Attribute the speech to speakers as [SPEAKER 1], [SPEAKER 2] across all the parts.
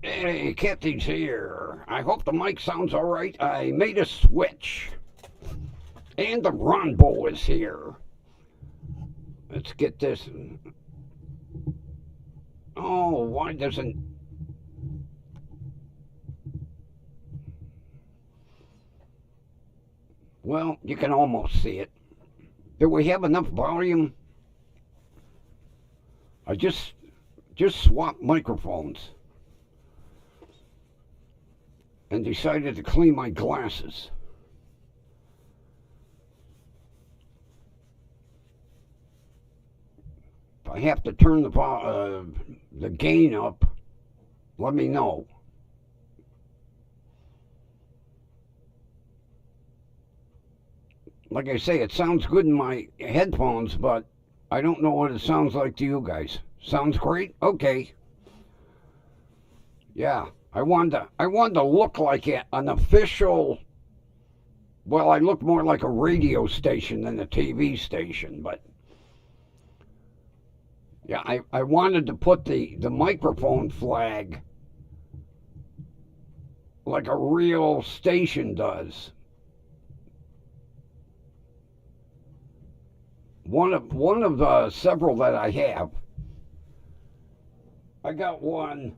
[SPEAKER 1] Hey, Kathy's here. I hope the mic sounds all right. I made a switch. And the Ronbo is here. Let's get this. Oh, why doesn't... Well, you can almost see it. Do we have enough volume? I just swapped microphones and decided to clean my glasses. If I have to turn the gain up, let me know. Like I say, it sounds good in my headphones, but I don't know what it sounds like to you guys. Sounds great? Okay. Yeah, I wanted to look like an official. Well, I look more like a radio station than a TV station, but yeah, I wanted to put the microphone flag like a real station does. One of the several that I have. I got one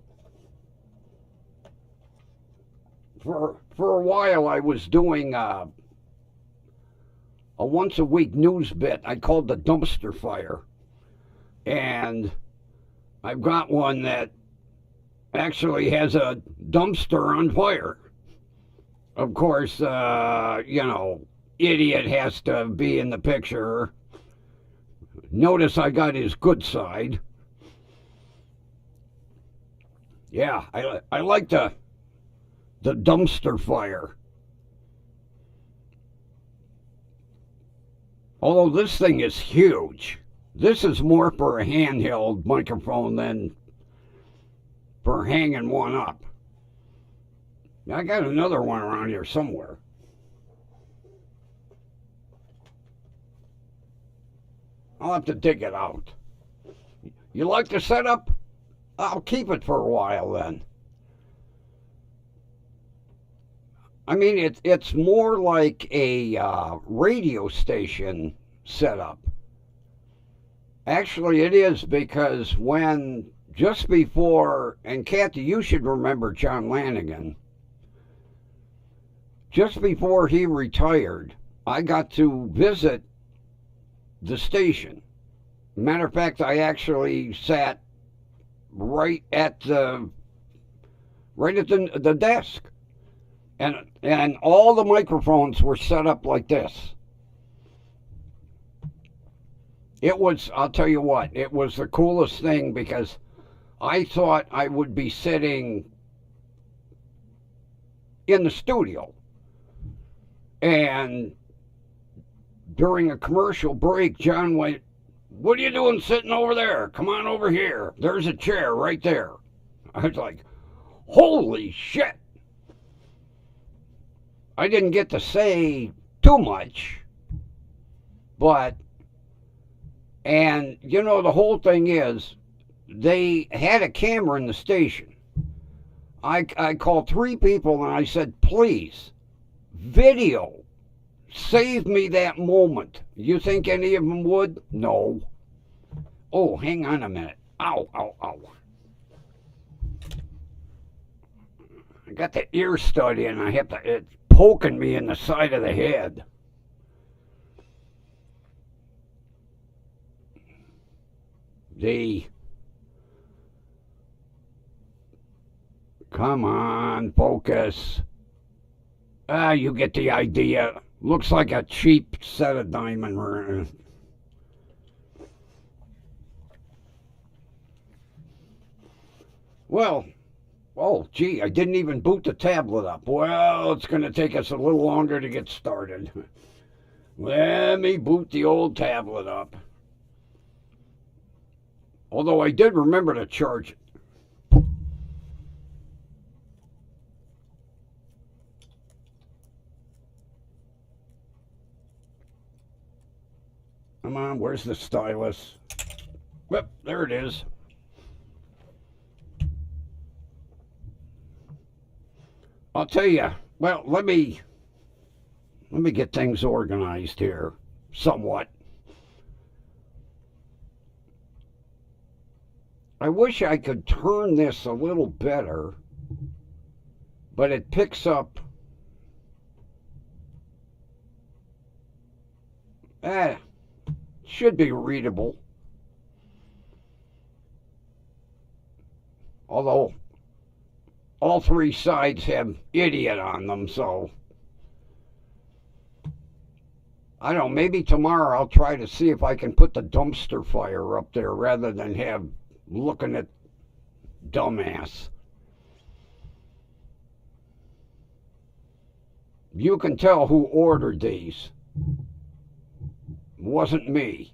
[SPEAKER 1] for a while. I was doing a once a week news bit I called the dumpster fire, and I've got one that actually has a dumpster on fire. Of course, idiot has to be in the picture. Notice I got his good side. Yeah, I like the dumpster fire. Although this thing is huge. This is more for a handheld microphone than for hanging one up. I got another one around here somewhere. I'll have to dig it out. You like the setup? I'll keep it for a while then. I mean, it's more like a radio station setup. Actually, it is, because when just before, and Kathy, you should remember John Lanigan, just before he retired, I got to visit the station. Matter of fact, I actually sat right at the desk, and all the microphones were set up like this. It was, I'll tell you what, it was the coolest thing, because I thought I would be sitting in the studio, and during a commercial break, John went, "What are you doing sitting over there? Come on over here. There's a chair right there." I was like, holy shit. I didn't get to say too much, but, and the whole thing is, they had a camera in the station. I called 3 people and I said, please, video. Save me that moment. You think any of them would? No. Oh, hang on a minute. Ow, ow, ow. I got the ear stud in. It's poking me in the side of the head. Come on, focus. You get the idea. Looks like a cheap set of diamond rings. Well, oh, gee, I didn't even boot the tablet up. Well, it's going to take us a little longer to get started. Let me boot the old tablet up. Although I did remember to charge it. Come on, where's the stylus? Yep, there it is. I'll tell you. Well, let me get things organized here, somewhat. I wish I could turn this a little better, but it picks up. Should be readable. Although all three sides have idiot on them, so I don't know, maybe tomorrow I'll try to see if I can put the dumpster fire up there rather than have looking at dumbass. You can tell who ordered these. It wasn't me.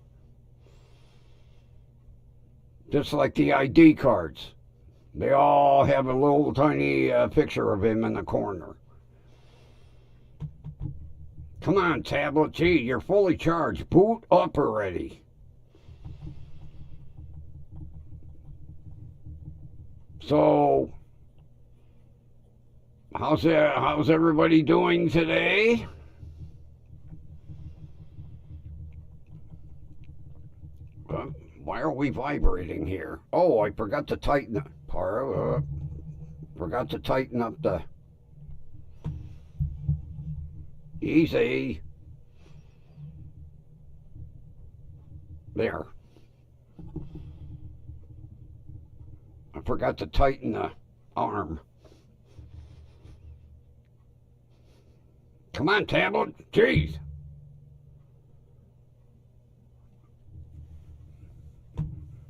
[SPEAKER 1] Just like the ID cards. They all have a little tiny picture of him in the corner. Come on, tablet. Gee, you're fully charged. Boot up already. So, how's everybody doing today? Why are we vibrating here? Oh, I forgot to tighten it. Forgot to tighten up the. Easy. There. I forgot to tighten the arm. Come on, tablet. Jeez.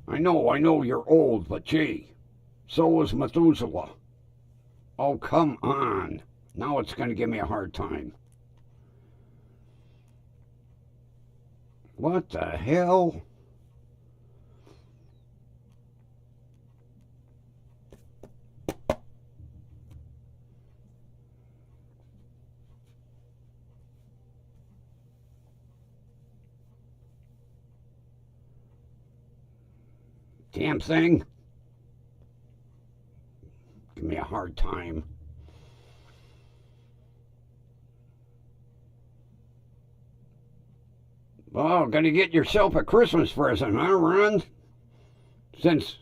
[SPEAKER 1] I know you're old, but gee, so was Methuselah. Oh, come on. Now it's going to give me a hard time. What the hell? Damn thing. Give me a hard time. Well, gonna get yourself a Christmas present, huh, Ron? Since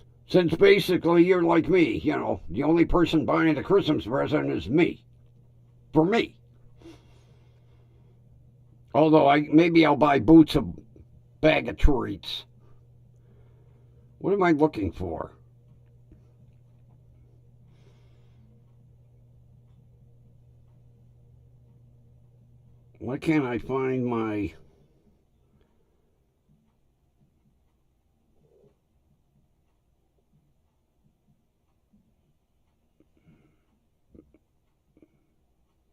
[SPEAKER 1] basically you're like me, you know, the only person buying the Christmas present is me. For me. Although maybe I'll buy Boots a bag of treats. What am I looking for? Why can't I find my...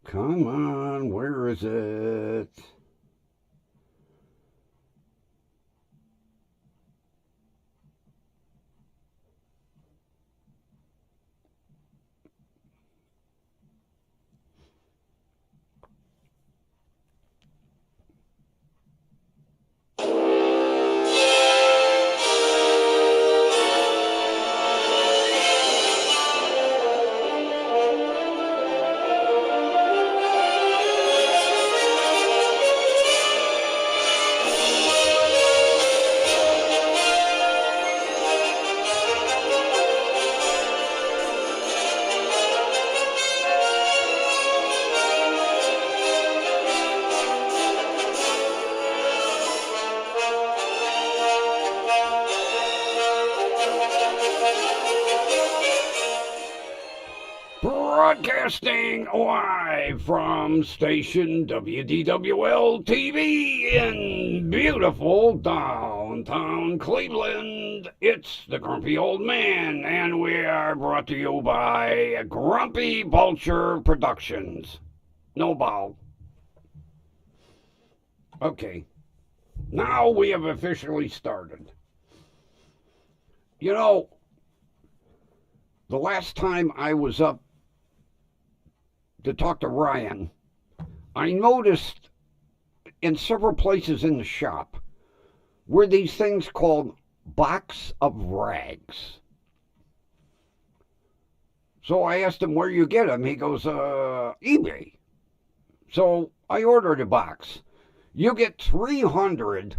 [SPEAKER 1] Come on, where is it? Broadcasting live from station WDWL TV in beautiful downtown Cleveland. It's the Grumpy Old Man, and we are brought to you by Grumpy Vulture Productions. No bow. Okay. Now we have officially started. You know, the last time I was up to talk to Ryan, I noticed in several places in the shop were these things called box of rags. So I asked him where you get them. He goes, eBay. So I ordered a box. You get 300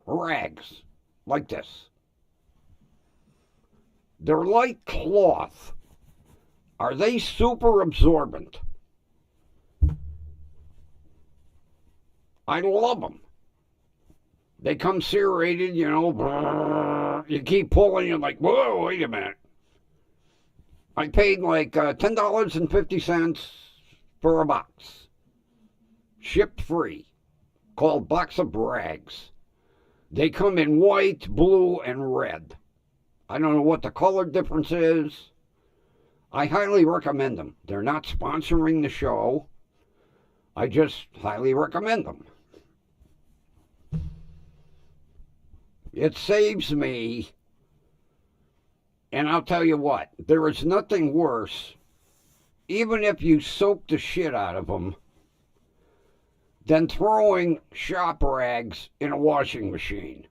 [SPEAKER 1] rags like this. They're like cloth. Are they super absorbent? I love them. They come serrated, you know. You keep pulling, you're like, whoa, wait a minute. I paid like $10.50 for a box. Shipped free. Called Box of Rags. They come in white, blue, and red. I don't know what the color difference is. I highly recommend them. They're not sponsoring the show. I just highly recommend them. It saves me. And I'll tell you what, there is nothing worse, even if you soak the shit out of them, than throwing shop rags in a washing machine.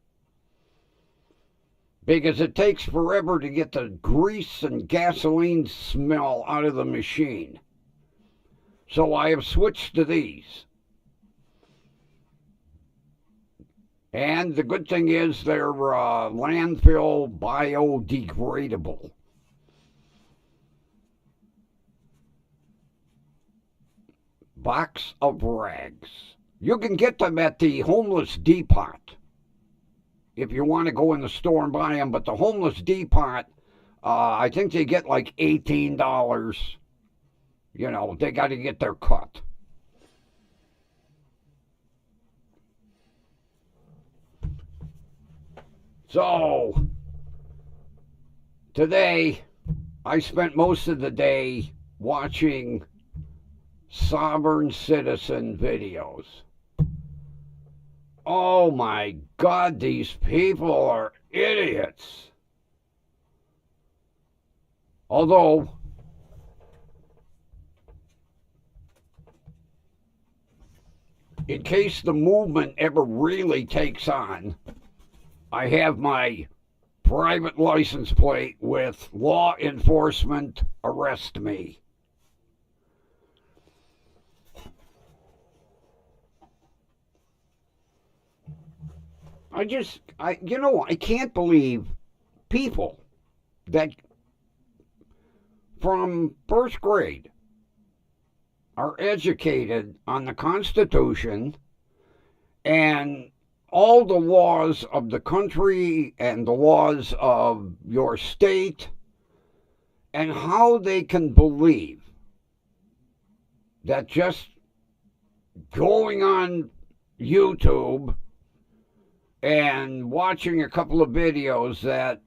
[SPEAKER 1] Because it takes forever to get the grease and gasoline smell out of the machine. So I have switched to these. And the good thing is they're landfill biodegradable. Box of Rags. You can get them at the Homeless Depot if you want to go in the store and buy them. But the Homeless Depot, I think they get like $18. You know, they got to get their cut. So, today, I spent most of the day watching sovereign citizen videos. Oh my God, these people are idiots. Although, in case the movement ever really takes on, I have my private license plate with law enforcement arrest me. I can't believe people that from first grade are educated on the Constitution and all the laws of the country and the laws of your state, and how they can believe that just going on YouTube and watching a couple of videos that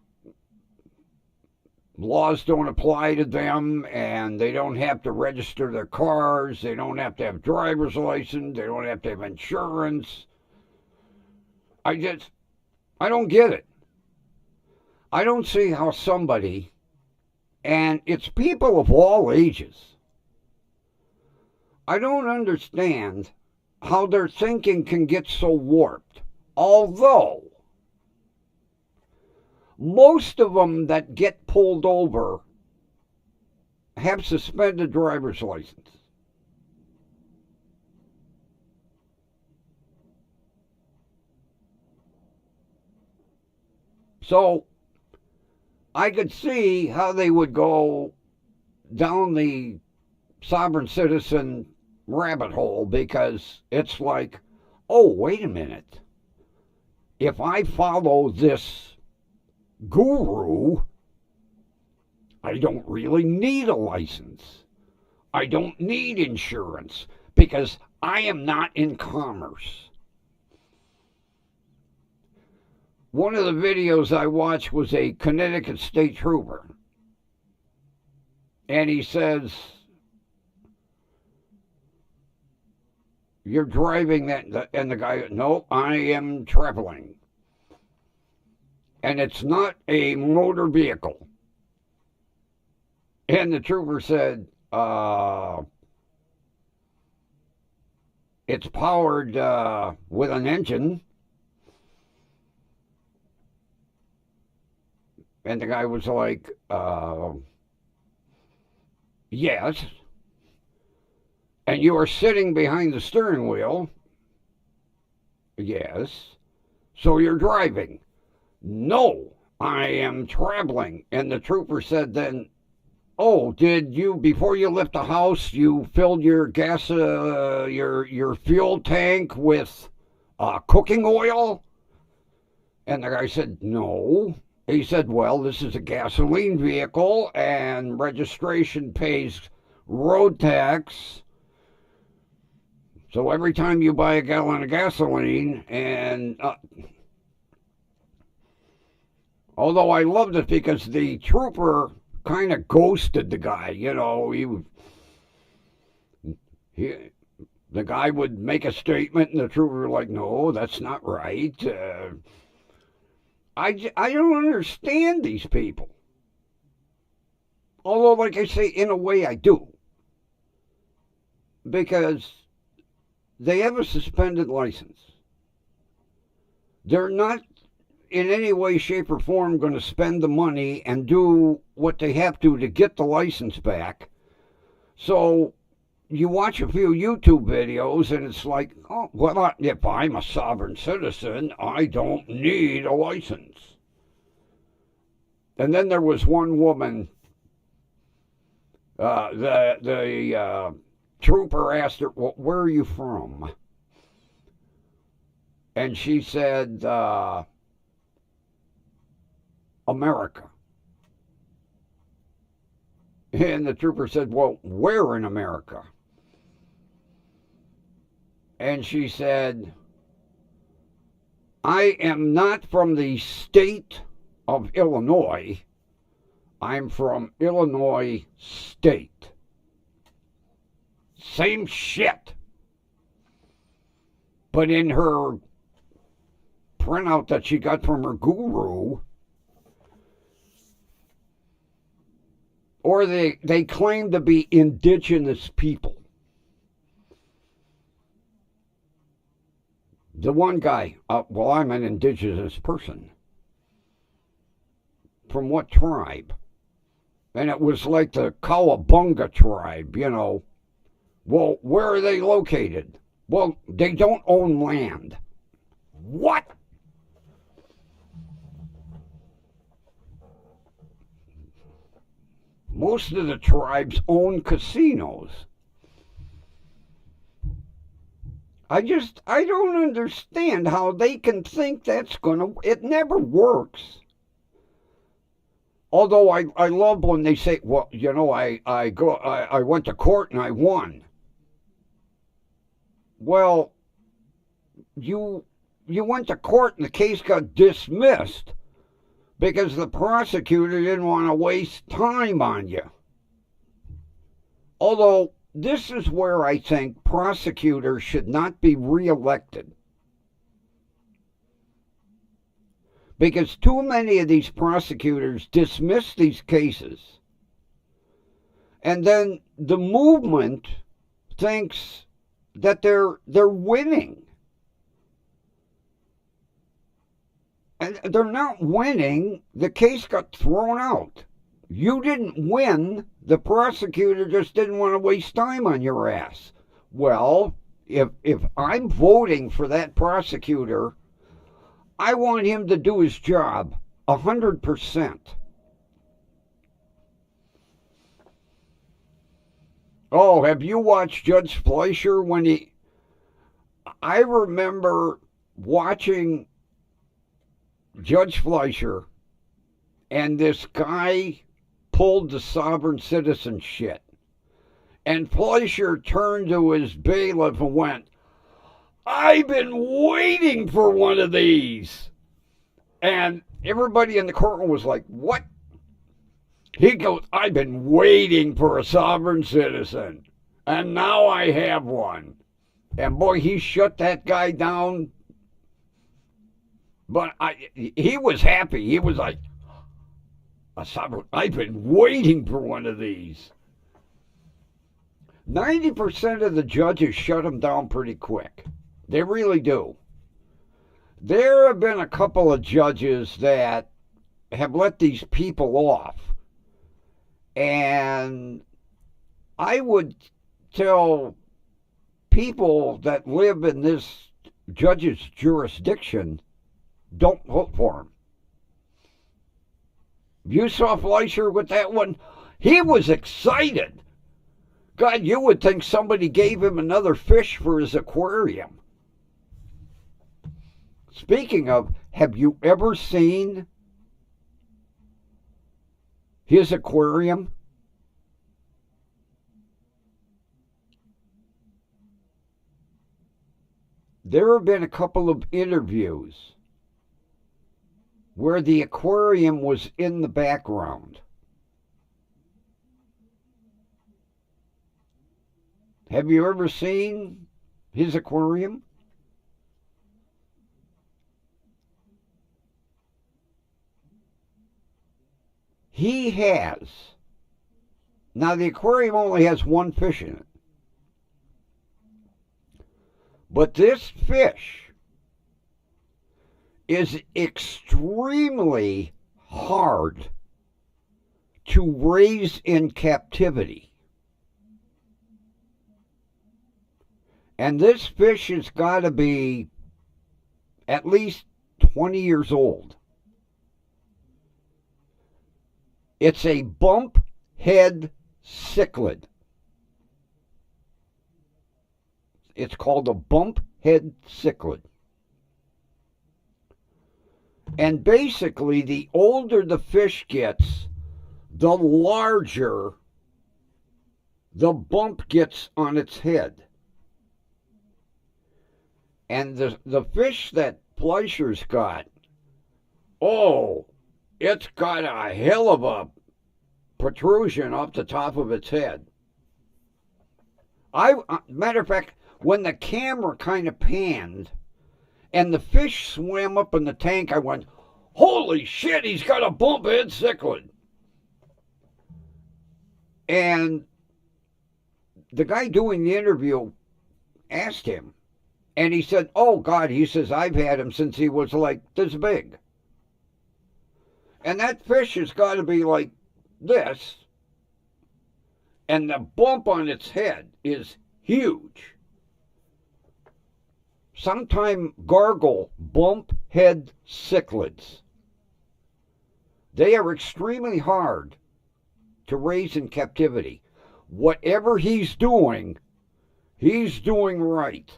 [SPEAKER 1] laws don't apply to them and they don't have to register their cars, they don't have to have driver's license, they don't have to have insurance. I don't get it. I don't see how somebody, and it's people of all ages, I don't understand how their thinking can get so warped. Although, most of them that get pulled over have suspended driver's license. So, I could see how they would go down the sovereign citizen rabbit hole, because it's like, oh, wait a minute. If I follow this guru, I don't really need a license. I don't need insurance because I am not in commerce. One of the videos I watched was a Connecticut state trooper. And he says, you're driving that, and the guy, no, I am traveling. And it's not a motor vehicle. And the trooper said, it's powered with an engine. And the guy was like, Yes. And you are sitting behind the steering wheel. Yes. So you're driving. No, I am traveling. And the trooper said then, oh, did you, before you left the house, you filled your gas, your fuel tank with cooking oil? And the guy said, no. He said, well, this is a gasoline vehicle and registration pays road tax. So every time you buy a gallon of gasoline, and although I loved it because the trooper kind of ghosted the guy, he the guy would make a statement and the trooper was like, no, that's not right. I don't understand these people. Although, like I say, in a way I do. Because they have a suspended license. They're not in any way, shape, or form going to spend the money and do what they have to get the license back. So you watch a few YouTube videos and it's like, oh, well, if I'm a sovereign citizen, I don't need a license. And then there was one woman, the trooper asked her, well, where are you from? And she said, America. And the trooper said, well, where in America? And she said, I am not from the state of Illinois. I'm from Illinois State. Same shit. But in her printout that she got from her guru, or they claim to be indigenous people. The one guy, well, I'm an indigenous person. From what tribe? And it was like the Cowabunga tribe, Well, where are they located? Well, they don't own land. What? Most of the tribes own casinos. I don't understand how they can think it never works. Although I love when they say, well, I went to court and I won. Well, you went to court and the case got dismissed because the prosecutor didn't want to waste time on you. Although this is where I think prosecutors should not be reelected. Because too many of these prosecutors dismiss these cases. And then the movement thinks that they're winning. And they're not winning. The case got thrown out. You didn't win. The prosecutor just didn't want to waste time on your ass. Well, if I'm voting for that prosecutor, I want him to do his job 100%. Oh, have you watched Judge Fleischer when I remember watching Judge Fleischer and this guy pulled the sovereign citizen shit. And Fleischer turned to his bailiff and went, I've been waiting for one of these. And everybody in the courtroom was like, what? He goes, I've been waiting for a sovereign citizen. And now I have one. And boy, he shut that guy down. But he was happy. He was like, a sovereign, I've been waiting for one of these. 90% of the judges shut him down pretty quick. They really do. There have been a couple of judges that have let these people off. And I would tell people that live in this judge's jurisdiction, don't vote for him. You saw Fleischer with that one? He was excited. God, you would think somebody gave him another fish for his aquarium. Speaking of, have you ever seen his aquarium? There have been a couple of interviews where the aquarium was in the background. Have you ever seen his aquarium? He has. Now, the aquarium only has one fish in it. But this fish is extremely hard to raise in captivity. And this fish has got to be at least 20 years old. It's a bump head cichlid. It's called a bump head cichlid. And basically, the older the fish gets, the larger the bump gets on its head. And the fish that Fleischer's got, oh, it's got a hell of a protrusion off the top of its head. Matter of fact, when the camera kind of panned and the fish swam up in the tank, I went, holy shit, he's got a bump head cichlid. And the guy doing the interview asked him, and he said, oh, God, he says, I've had him since he was like this big. And that fish has got to be like this. And the bump on its head is huge. Sometime gargle bump head cichlids. They are extremely hard to raise in captivity. Whatever he's doing right.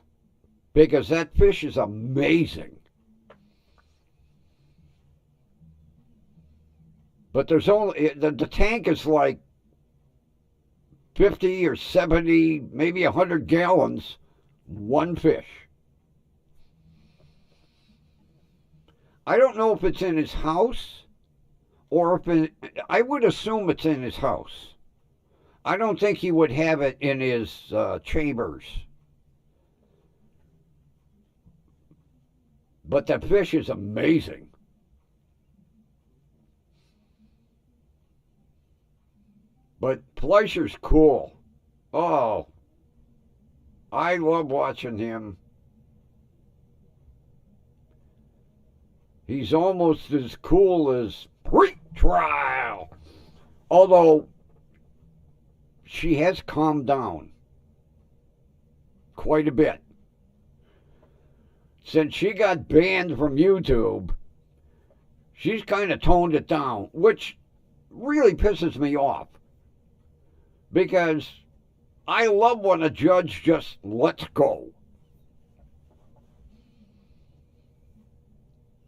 [SPEAKER 1] Because that fish is amazing. But there's only, the tank is like 50 or 70, maybe 100 gallons, one fish. I don't know if it's in his house or if I would assume it's in his house. I don't think he would have it in his chambers. But that fish is amazing. But Fleischer's cool. Oh, I love watching him. He's almost as cool as Pre-Trial. Although, she has calmed down quite a bit. Since she got banned from YouTube, she's kind of toned it down, which really pisses me off. Because I love when a judge just lets go.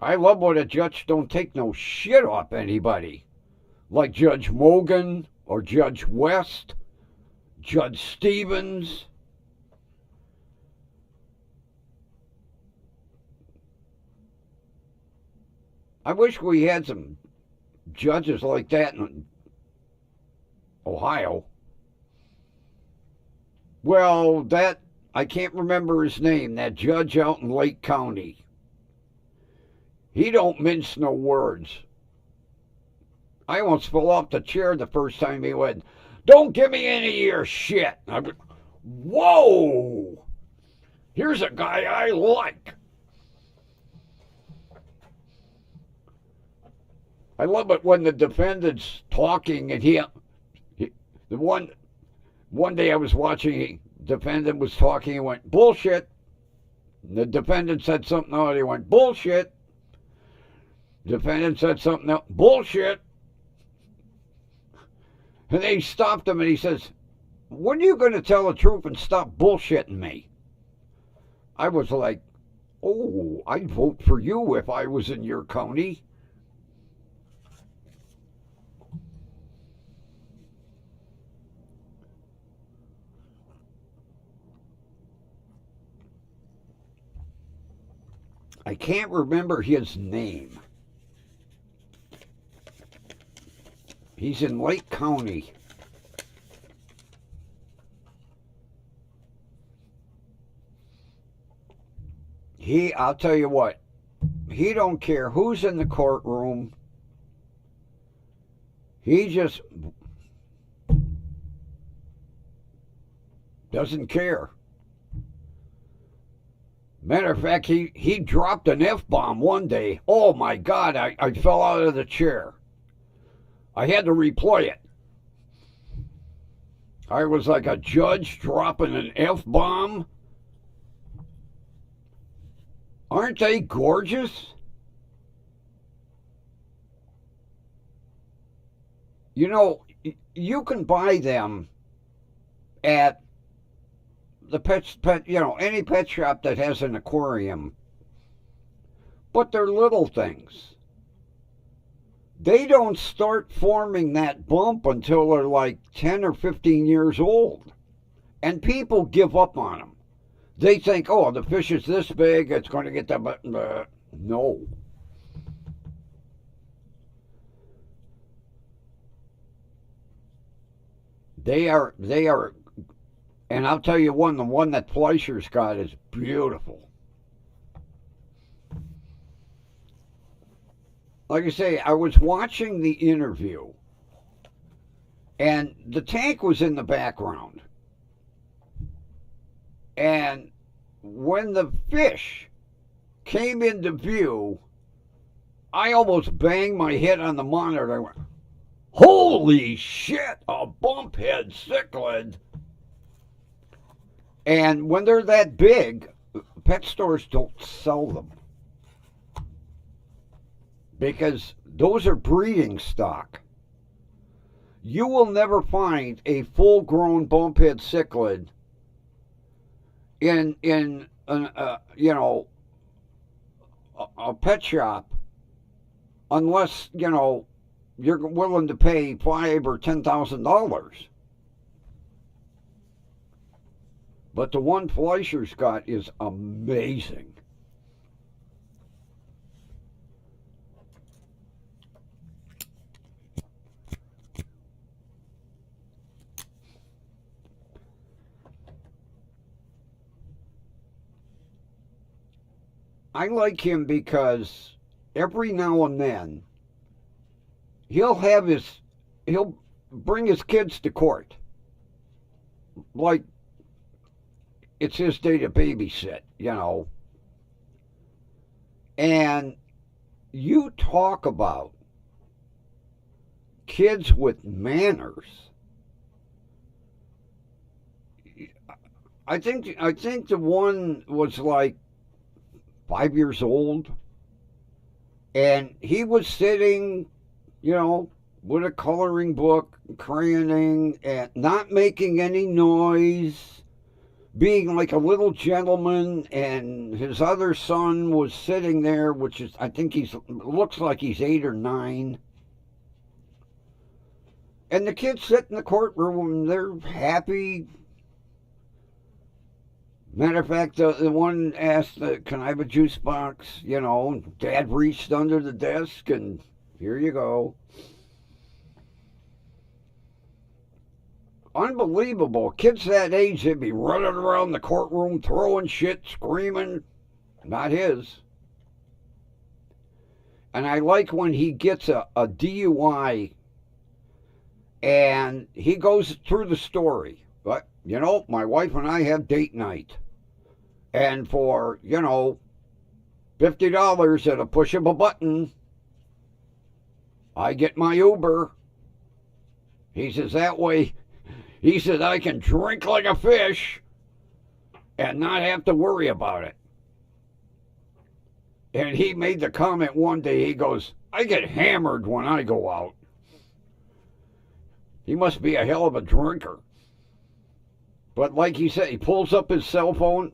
[SPEAKER 1] I love when a judge don't take no shit off anybody. Like Judge Mogan or Judge West, Judge Stevens. I wish we had some judges like that in Ohio. Well, I can't remember his name, that judge out in Lake County. He don't mince no words. I almost fell off the chair the first time he went, don't give me any of your shit. I went, whoa, here's a guy I like. I love it when the defendant's talking and the one One day I was watching, defendant was talking, he went, bullshit. The defendant said something else, he went, bullshit. Defendant said something else, bullshit. And they stopped him and he says, when are you going to tell the truth and stop bullshitting me? I was like, oh, I'd vote for you if I was in your county. I can't remember his name. He's in Lake County. I'll tell you what, he don't care who's in the courtroom. He just doesn't care. Matter of fact, he dropped an F-bomb one day. Oh my God, I fell out of the chair. I had to replay it. I was like a judge dropping an F-bomb. Aren't they gorgeous? You know, you can buy them at the any pet shop that has an aquarium. But they're little things. They don't start forming that bump until they're like 10 or 15 years old. And people give up on them. They think, oh, the fish is this big, it's going to get the... No. They are, and I'll tell you the one that Fleischer's got is beautiful. Like I say, I was watching the interview, and the tank was in the background. And when the fish came into view, I almost banged my head on the monitor. I went, holy shit, a bumphead cichlid. And when they're that big, pet stores don't sell them. Because those are breeding stock. You will never find a full-grown bumphead cichlid in an a pet shop unless you're willing to pay $5,000 or $10,000. But the one Fleischer's got is amazing. I like him because every now and then he'll bring his kids to court. Like it's his day to babysit, And you talk about kids with manners. I think the one was like 5 years old, and he was sitting, with a coloring book, crayoning, and not making any noise, being like a little gentleman, and his other son was sitting there, which is, I think looks like he's 8 or 9. And the kids sit in the courtroom, and they're happy. Matter of fact, the one asked, can I have a juice box? Dad reached under the desk, and here you go. Unbelievable. Kids that age, they'd be running around the courtroom, throwing shit, screaming. Not his. And I like when he gets a DUI, and he goes through the story. But, my wife and I have date night. And for, $50 at a push of a button, I get my Uber. He says that way He said, I can drink like a fish and not have to worry about it. And he made the comment one day, he goes, I get hammered when I go out. He must be a hell of a drinker. But like he said, he pulls up his cell phone,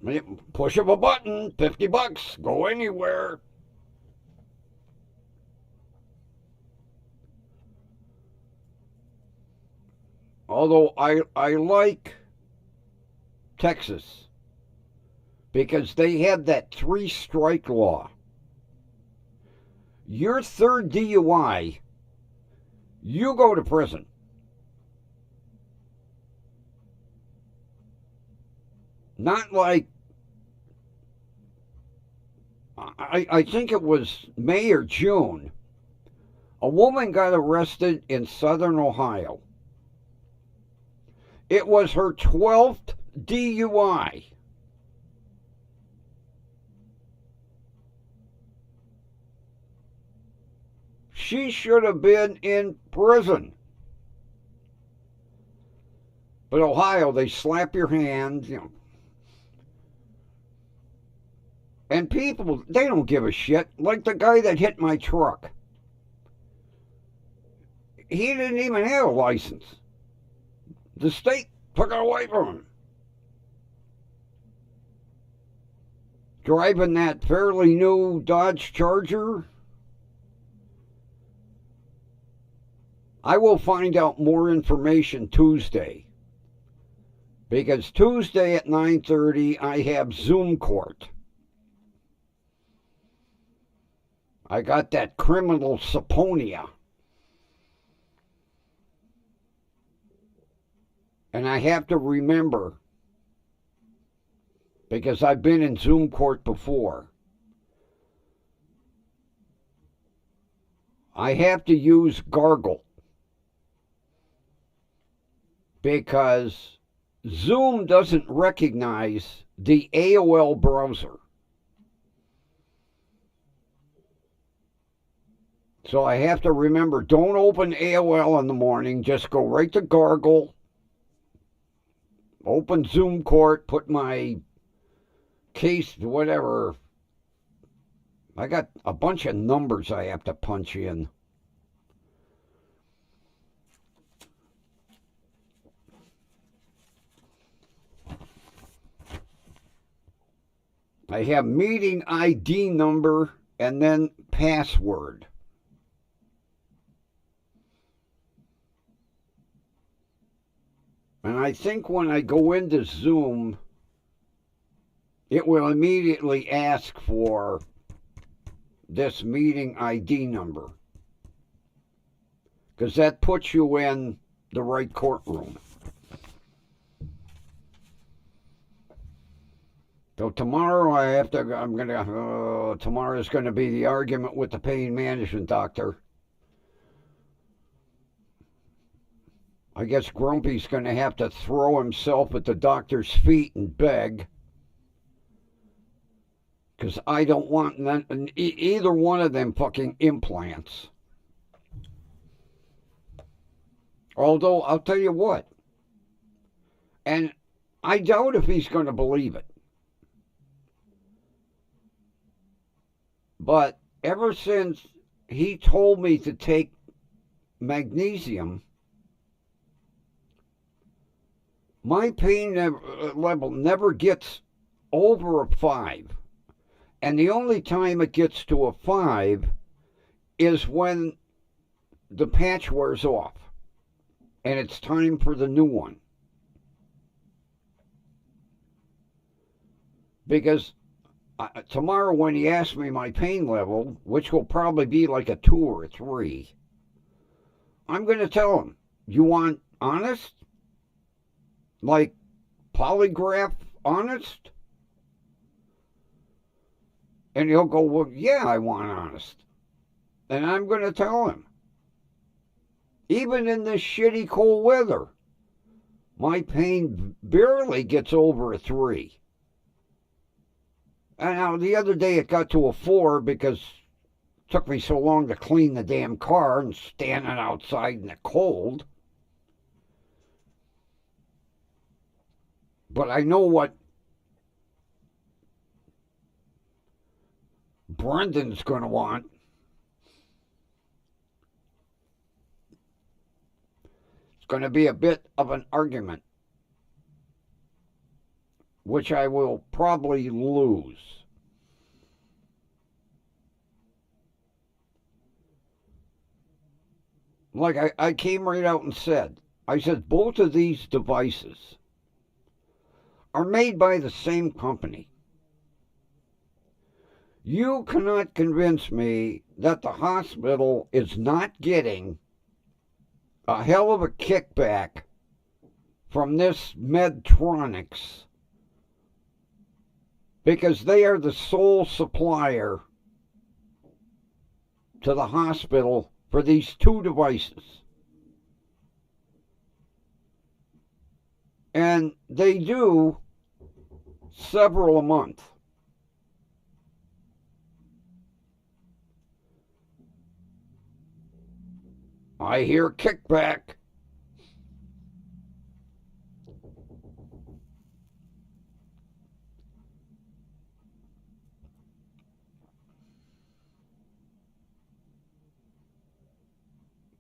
[SPEAKER 1] push of a button, $50, go anywhere. Although I like Texas because they have that 3-strike law. Your third DUI, you go to prison. Not like, I think it was May or June, a woman got arrested in southern Ohio. It was her 12th DUI. She should have been in prison. But Ohio, they slap your hand, you know. And people, they don't give a shit. Like the guy that hit my truck. He didn't even have a license. The state took it away from him. Driving that fairly new Dodge Charger. I will find out more information Tuesday. Because Tuesday at 9:30 I have Zoom court. I got that criminal subpoena. And I have to remember, because I've been in Zoom court before, I have to use Gargle. Because Zoom doesn't recognize the AOL browser. So I have to remember, don't open AOL in the morning, just go right to Gargle, open Zoom court, put my case, whatever. I got a bunch of numbers I have to punch in. I have meeting ID number and then password. And I think when I go into Zoom, it will immediately ask for this meeting ID number. Because that puts you in the right courtroom. So tomorrow tomorrow's going to be the argument with the pain management doctor. I guess Grumpy's going to have to throw himself at the doctor's feet and beg. Because I don't want either one of them fucking implants. Although, I'll tell you what. And I doubt if he's going to believe it. But ever since he told me to take magnesium, my pain level never gets over a 5. And the only time it gets to a 5 is when the patch wears off. And it's time for the new one. Because tomorrow when he asks me my pain level, which will probably be like a 2 or a 3, I'm going to tell him, you want honest? Like polygraph honest? And he'll go, well, yeah, I want honest. And I'm going to tell him. Even in this shitty cold weather, my pain barely gets over a 3. And now the other day it got to a 4 because it took me so long to clean the damn car and standing outside in the cold. But I know what Brendan's going to want. It's going to be a bit of an argument, which I will probably lose. Like I came right out and said, I said both of these devices are made by the same company. You cannot convince me that the hospital is not getting a hell of a kickback from this Medtronics because they are the sole supplier to the hospital for these two devices. And they do several a month. I hear kickback.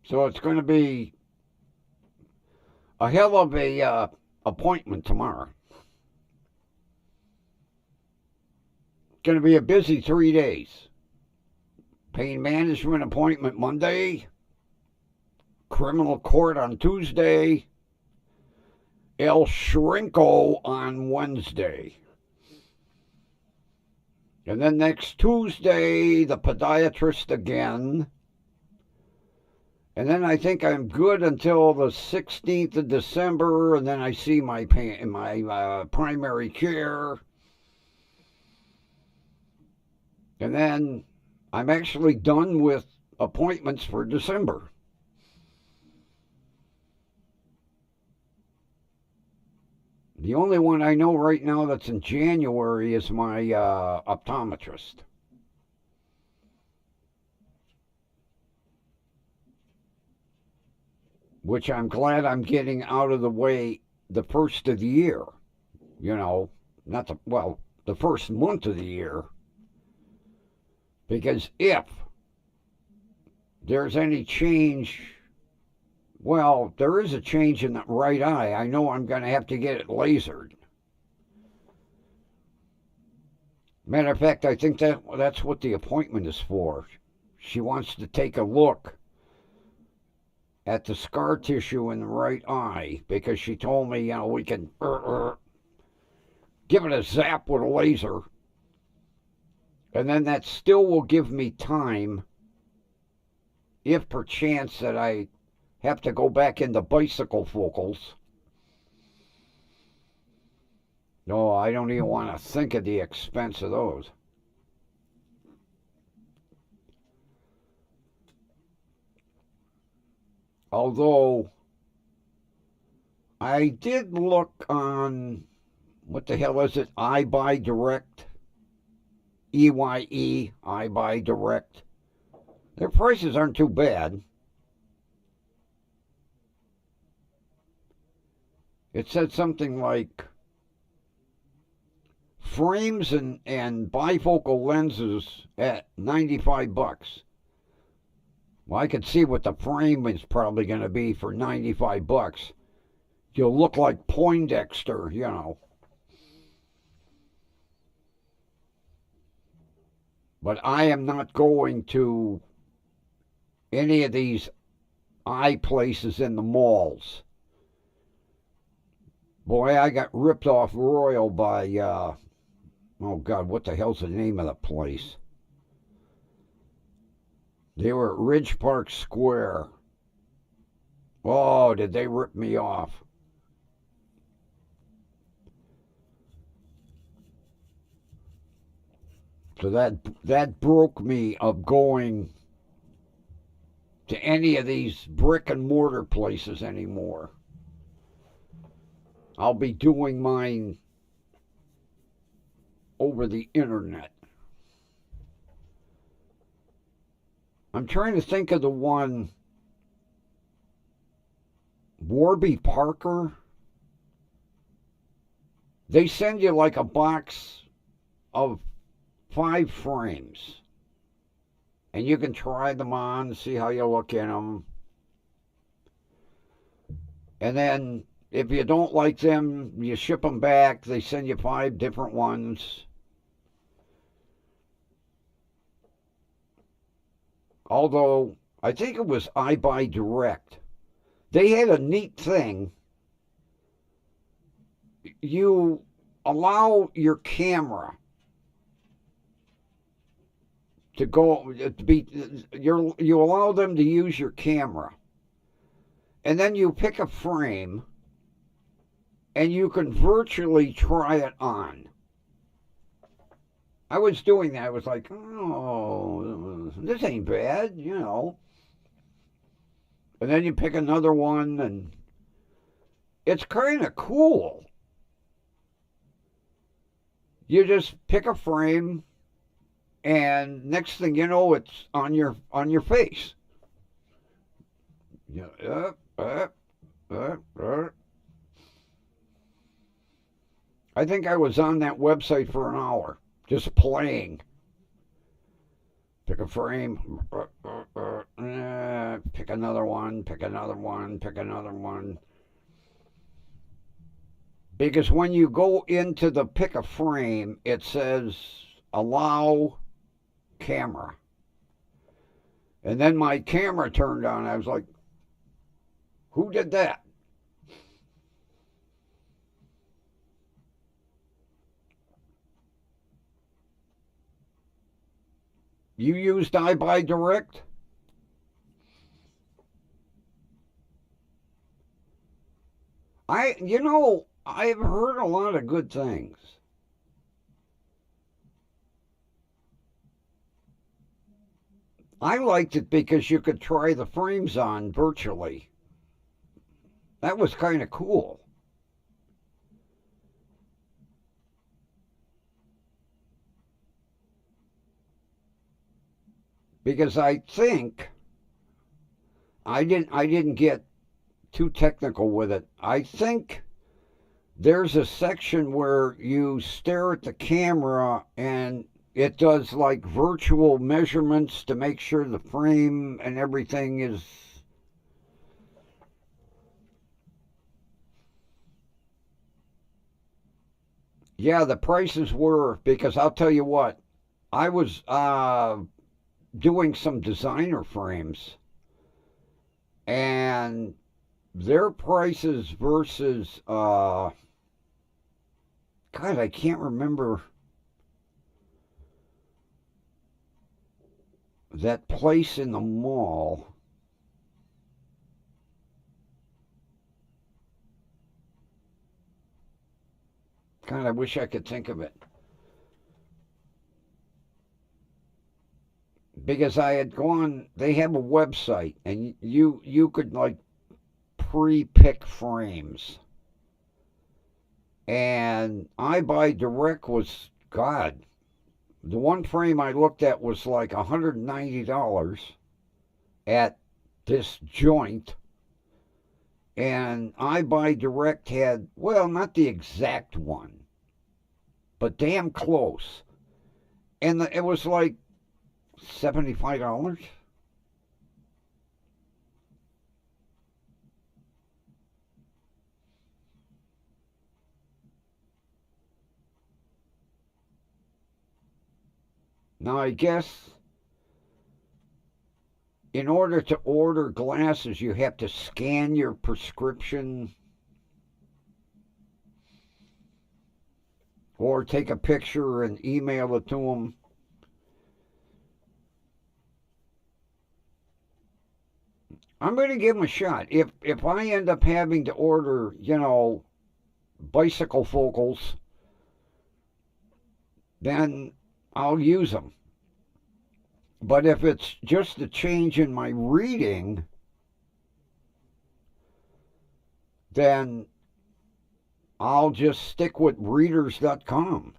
[SPEAKER 1] So it's going to be a hell of a appointment tomorrow. It's going to be a busy 3 days. Pain management appointment Monday, criminal court on Tuesday, El Shrinko on Wednesday. And then next Tuesday, the podiatrist again. And then I think I'm good until the 16th of December, and then I see my primary care. And then I'm actually done with appointments for December. The only one I know right now that's in January is my optometrist. Which I'm glad I'm getting out of the way the first of the year. You know, not the first month of the year. Because if there's any change, well, there is a change in the right eye. I know I'm going to have to get it lasered. Matter of fact, I think that's what the appointment is for. She wants to take a look at the scar tissue in the right eye because she told me, we can give it a zap with a laser. And then that still will give me time, if perchance that I have to go back into bicycle focals. No, I don't even want to think of the expense of those. Although, I did look on, what the hell is it, iBuy Direct? EYE, iBuy Direct. Their prices aren't too bad. It said something like frames and bifocal lenses at $95. Well, I could see what the frame is probably going to be for $95. You'll look like Poindexter, But I am not going to any of these eye places in the malls. Boy, I got ripped off royal by, oh God, what the hell's the name of the place? They were at Ridge Park Square. Oh, did they rip me off? So that broke me of going to any of these brick and mortar places anymore. I'll be doing mine over the internet. I'm trying to think of the one, Warby Parker. They send you like a box of 5 frames, and you can try them on, see how you look in them. And then if you don't like them, you ship them back. They send you 5 different ones. Although, I think it was I Buy Direct. They had a neat thing. You allow your camera to go to be you allow them to use your camera, and then you pick a frame and you can virtually try it on. I was doing that. I was like, oh, this ain't bad, you know. And then you pick another one, and it's kind of cool. You just pick a frame, and next thing you know, it's on your face. Yeah, I think I was on that website for an hour, just playing. Pick a frame, pick another one, pick another one, pick another one. Because when you go into the pick a frame, it says allow camera. And then my camera turned on. I was like, who did that? You used I Buy Direct? I've heard a lot of good things. I liked it because you could try the frames on virtually. That was kind of cool. Because I think I didn't get too technical with it. I think there's a section where you stare at the camera and it does like virtual measurements to make sure the frame and everything is. Yeah, the prices were, because I'll tell you what, I was doing some designer frames, and their prices versus God, I can't remember that place in the mall. God, I wish I could think of it. Because I had gone, they have a website, and you could like pre-pick frames. And I Buy Direct was, God, the one frame I looked at was like $190 at this joint. And I Buy Direct had, well, not the exact one, but damn close. And it was like $75. Now, I guess in order to order glasses, you have to scan your prescription or take a picture and email it to them. I'm going to give them a shot. If I end up having to order, bicycle focals, then I'll use them. But if it's just a change in my reading, then I'll just stick with readers.com.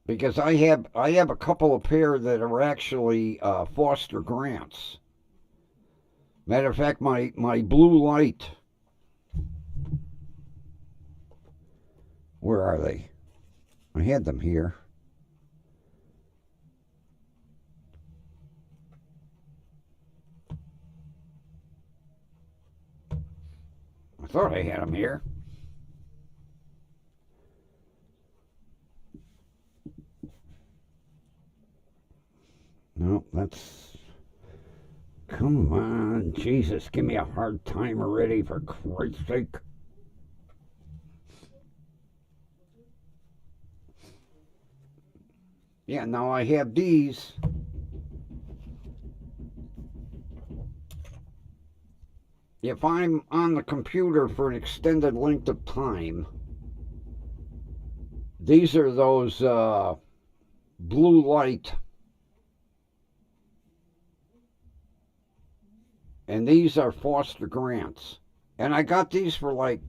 [SPEAKER 1] Because I have a couple of pair that are actually Foster Grants. Matter of fact, my blue light Where are they? I had them here. I thought I had them here. No, that's... Come on, Jesus, give me a hard time already, for Christ's sake. Yeah, now I have these. If I'm on the computer for an extended length of time, these are those blue light, and these are Foster Grants. And I got these for like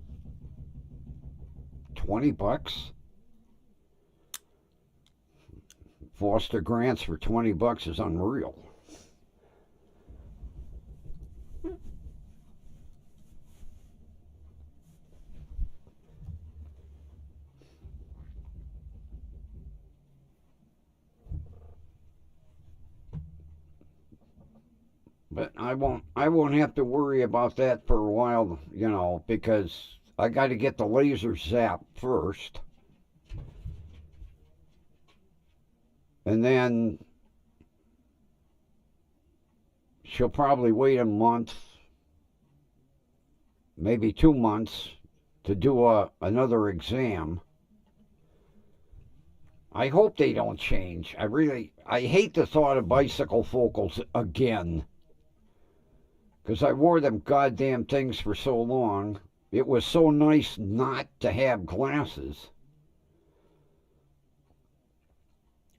[SPEAKER 1] $20. Foster Grants for $20 is unreal. But I won't have to worry about that for a while, you know, because I got to get the laser zap first. And then she'll probably wait a month, maybe 2 months, to do another exam. I hope they don't change. I hate the thought of bicycle focals again. Because I wore them goddamn things for so long. It was so nice not to have glasses.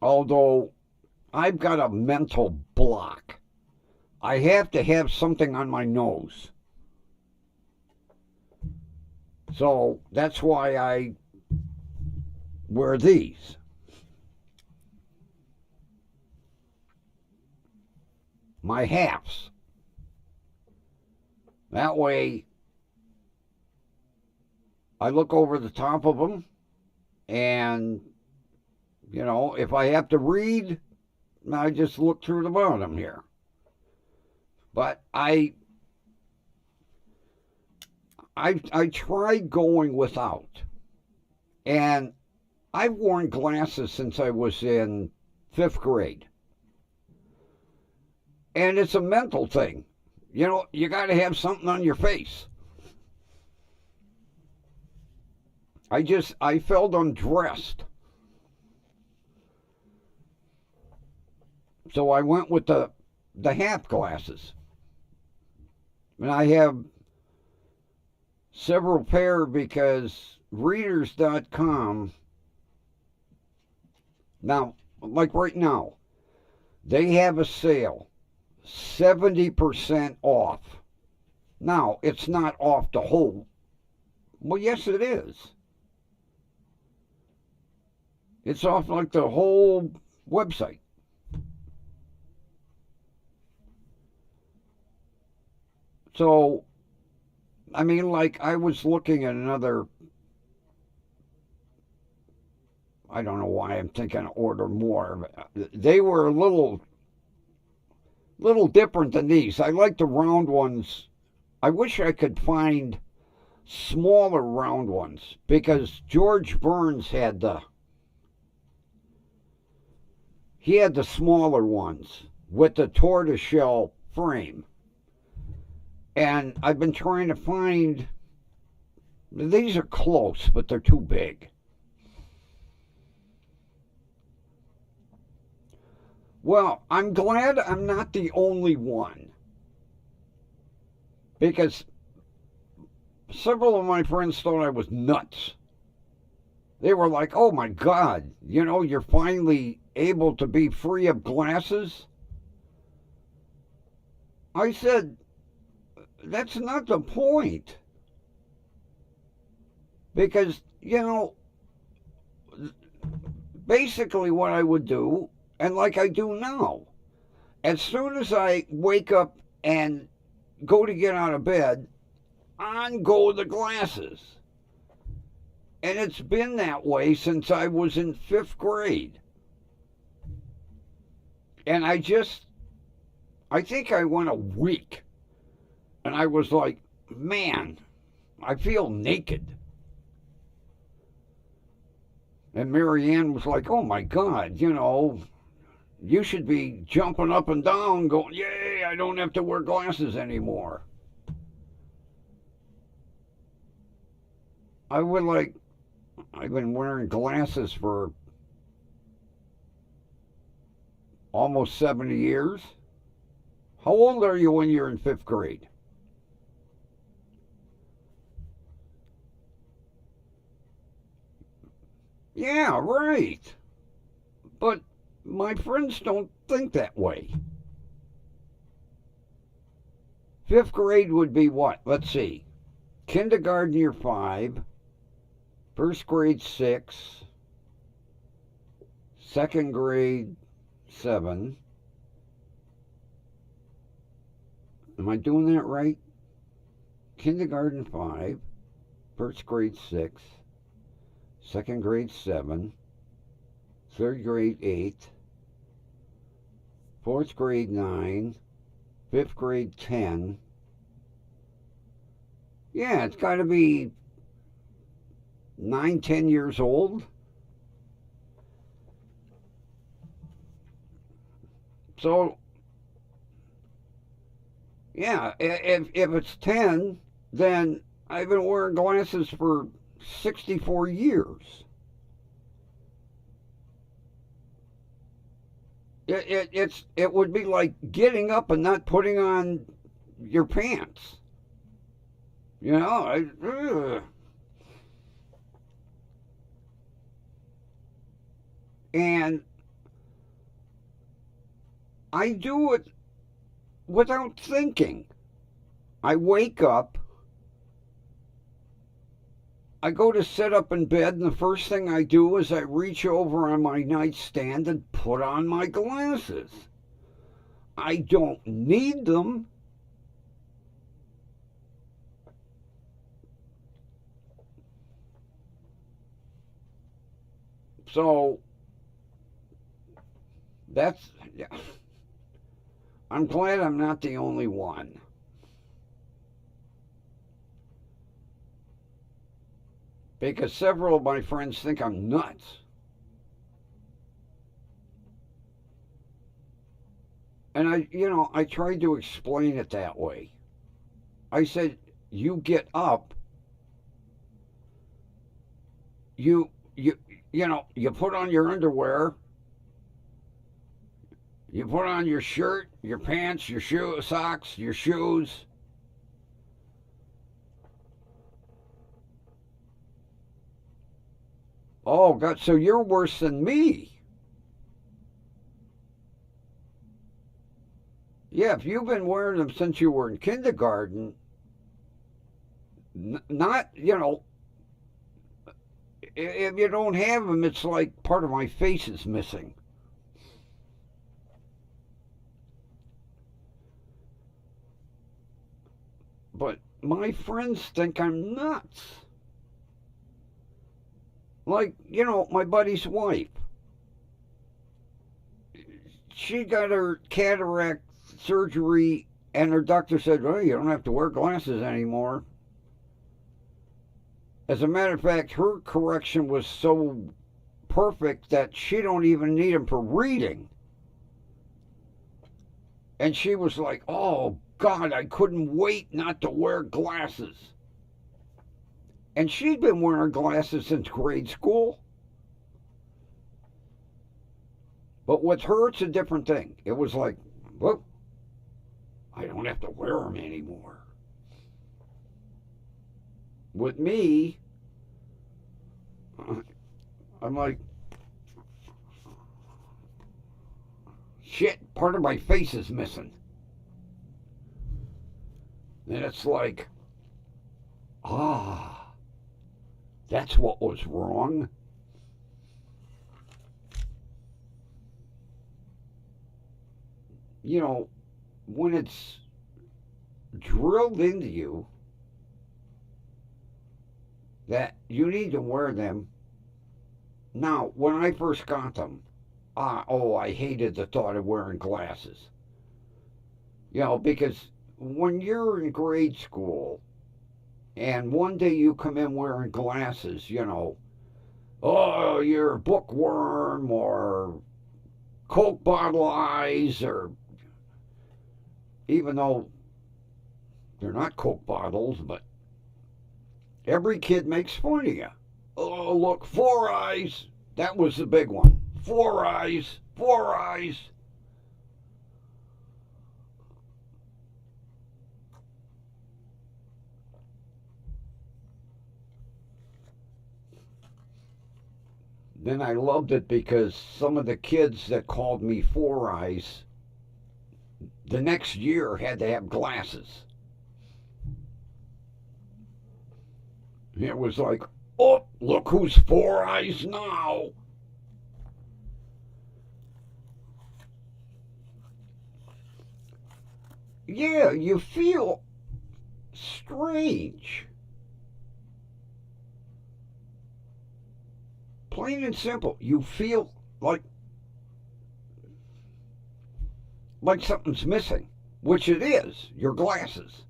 [SPEAKER 1] Although I've got a mental block. I have to have something on my nose. So that's why I wear these. My halves. That way, I look over the top of them, and, you know, if I have to read, I just look through the bottom here. But I tried going without, and I've worn glasses since I was in 5th grade. And it's a mental thing. You know, you got to have something on your face. I felt undressed. So I went with the half glasses. And I have several pair because readers.com, now, like right now, they have a sale. 70% off. Now, it's not off the whole. Well, yes, it is. It's off like the whole website. So, I mean, like, I was looking at another. I don't know why I'm thinking order more. They were a little different than these. I like the round ones. I wish I could find smaller round ones because George Burns had the smaller ones with the tortoiseshell frame. And I've been trying to find, these are close, but they're too big. Well, I'm glad I'm not the only one. Because several of my friends thought I was nuts. They were like, oh my God, you know, you're finally able to be free of glasses? I said, that's not the point. Because, you know, basically what I would do, and like I do now, as soon as I wake up and go to get out of bed, on go the glasses. And it's been that way since I was in fifth grade. And I think I went a week and I was like, man, I feel naked. And Marianne was like, oh my God, you should be jumping up and down going, yay, I don't have to wear glasses anymore. I've been wearing glasses for almost 70 years. How old are you when you're in fifth grade? Yeah, right. But my friends don't think that way. Fifth grade would be what? Let's see. Kindergarten, year 5. First grade, 6. Second grade, 7. Am I doing that right? Kindergarten, 5. First grade, 6. Second grade, 7. Third grade, 8. Fourth grade, 9. Fifth grade, 10. Yeah, it's got to be 9, 10 years old. So, yeah, if it's 10, then I've been wearing glasses for 64 years. It would be like getting up and not putting on your pants. You know, and I do it without thinking. I wake up, I go to sit up in bed, and the first thing I do is I reach over on my nightstand and put on my glasses. I don't need them. So that's, yeah. I'm glad I'm not the only one. Because several of my friends think I'm nuts. And I tried to explain it that way. I said, you get up, you you you put on your underwear, you put on your shirt, your pants, your socks, your shoes. Oh God, so you're worse than me. Yeah, if you've been wearing them since you were in kindergarten, not, if you don't have them, it's like part of my face is missing. But my friends think I'm nuts. Like, my buddy's wife. She got her cataract surgery, and her doctor said, well, you don't have to wear glasses anymore. As a matter of fact, her correction was so perfect that she don't even need them for reading. And she was like, oh, God, I couldn't wait not to wear glasses. And she'd been wearing glasses since grade school. But with her, it's a different thing. It was like, look, I don't have to wear them anymore. With me, I'm like, shit, part of my face is missing. And it's like, that's what was wrong. When it's drilled into you that you need to wear them. Now, when I first got them, I hated the thought of wearing glasses. Because when you're in grade school and one day you come in wearing glasses, oh, you're a bookworm or Coke bottle eyes, or even though they're not Coke bottles, but every kid makes fun of you. Oh, look, four eyes. That was the big one. Four eyes, four eyes. Then I loved it because some of the kids that called me Four Eyes the next year had to have glasses. It was like, oh, look who's Four Eyes now. Yeah, you feel strange. Plain and simple. You feel like something's missing, which it is, your glasses.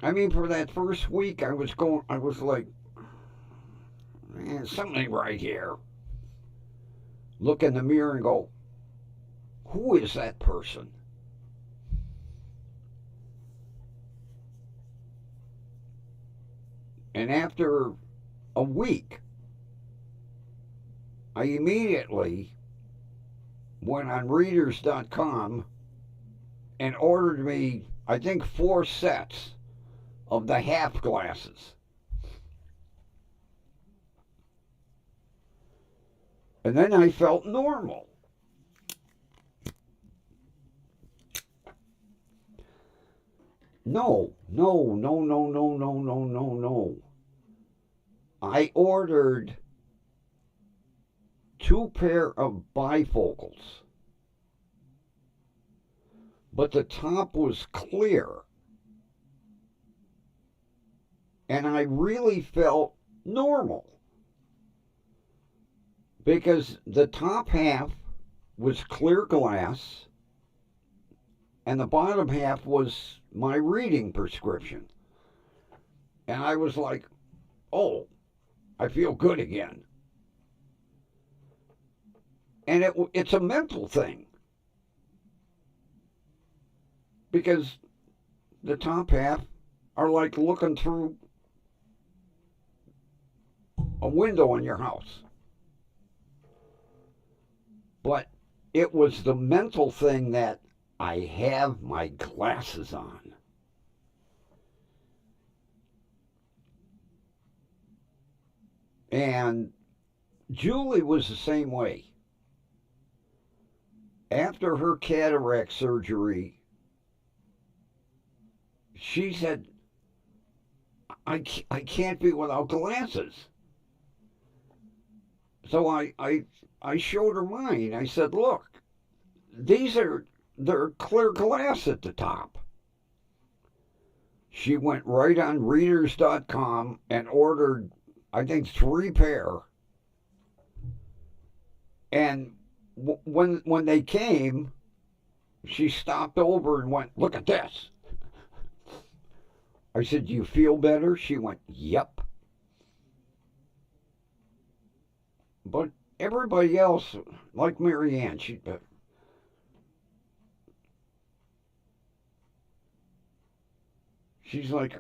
[SPEAKER 1] I mean, for that first week, I was like, man, something ain't right here. Look in the mirror and go, who is that person? And after a week, I immediately went on readers.com and ordered me, I think, 4 sets of the half glasses. And then I felt normal. No, no, no, no, no, no, no, no, no. I ordered 2 pair of bifocals, but the top was clear. And I really felt normal because the top half was clear glass and the bottom half was my reading prescription. And I was like, oh, I feel good again. And it's a mental thing because the top half are like looking through a window in your house. But it was the mental thing that I have my glasses on. And Julie was the same way. After her cataract surgery, she said, I can't be without glasses. So I showed her mine. I said, look, they're clear glass at the top. She went right on readers.com and ordered, I think, 3 pair. And when they came, she stopped over and went, look at this. I said, do you feel better? She went, yep. But everybody else, like Marianne, she's like,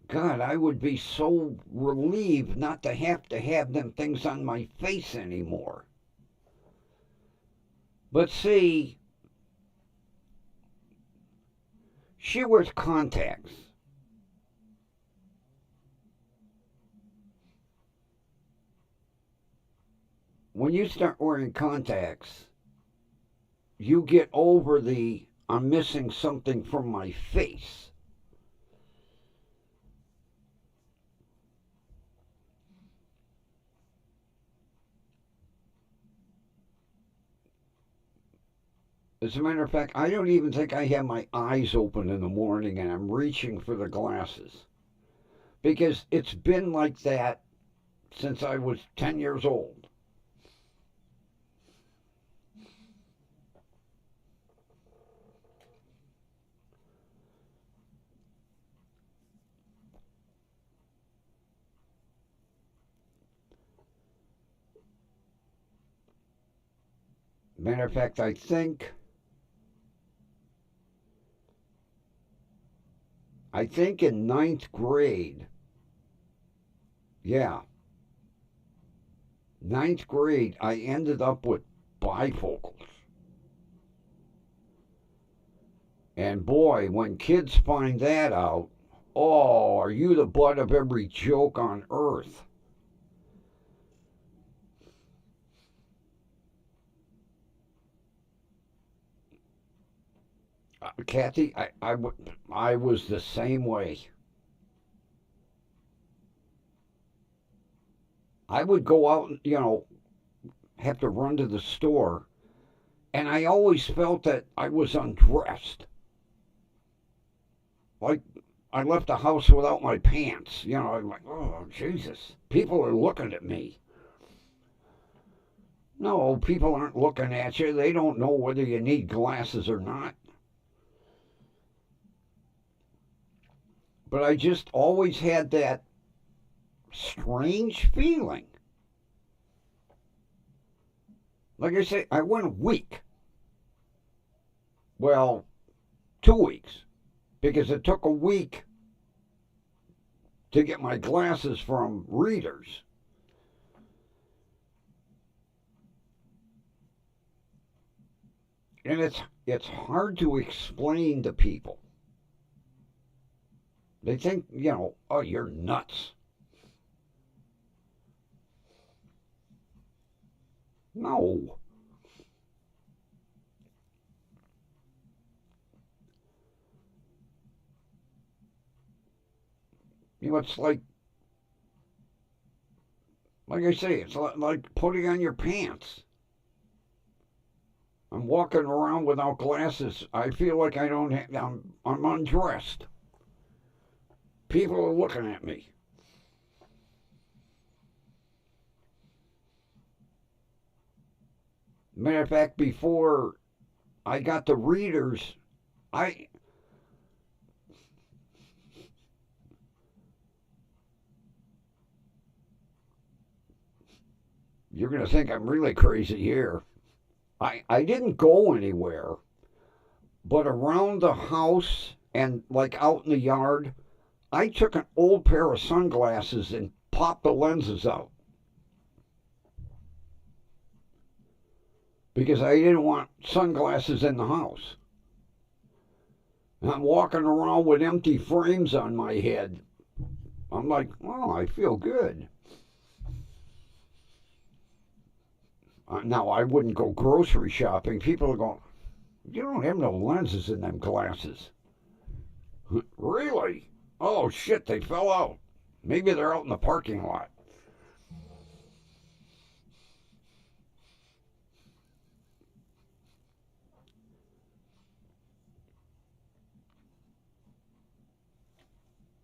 [SPEAKER 1] God, I would be so relieved not to have them things on my face anymore. But see, she wears contacts. When you start wearing contacts, you get over the I'm missing something from my face. As a matter of fact, I don't even think I have my eyes open in the morning and I'm reaching for the glasses. Because it's been like that since I was 10 years old. Matter of fact, I think in ninth grade, yeah, ninth grade, I ended up with bifocals. And boy, when kids find that out, oh, are you the butt of every joke on earth? Kathy, I was the same way. I would go out, have to run to the store, and I always felt that I was undressed. Like I left the house without my pants. I'm like, oh, Jesus. People are looking at me. No, people aren't looking at you. They don't know whether you need glasses or not. But I just always had that strange feeling. Like I say, I went a week. Well, 2 weeks. Because it took a week to get my glasses from readers. And it's hard to explain to people. They think, oh, you're nuts. No. It's like I say, it's like putting on your pants. I'm walking around without glasses. I feel like I don't have, I'm undressed. People are looking at me. Matter of fact, before I got the readers, I you're going to think I'm really crazy here. I didn't go anywhere, but around the house and like out in the yard, I took an old pair of sunglasses and popped the lenses out because I didn't want sunglasses in the house. And I'm walking around with empty frames on my head. I'm like, oh, I feel good. Now, I wouldn't go grocery shopping. People are going, you don't have no lenses in them glasses. Really? Oh, shit, they fell out. Maybe they're out in the parking lot.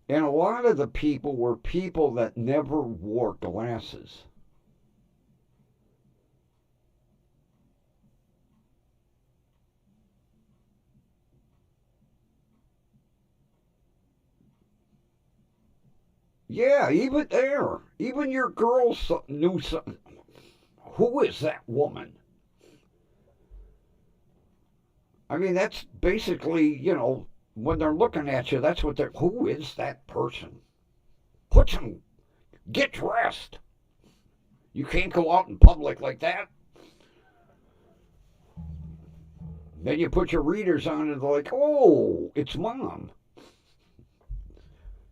[SPEAKER 1] And a lot of the people were people that never wore glasses. Yeah, even there. Even your girls knew something. Who is that woman? I mean, that's basically, when they're looking at you, that's what they're. Who is that person? Put some. Get dressed. You can't go out in public like that. Then you put your readers on and they're like, oh, it's mom.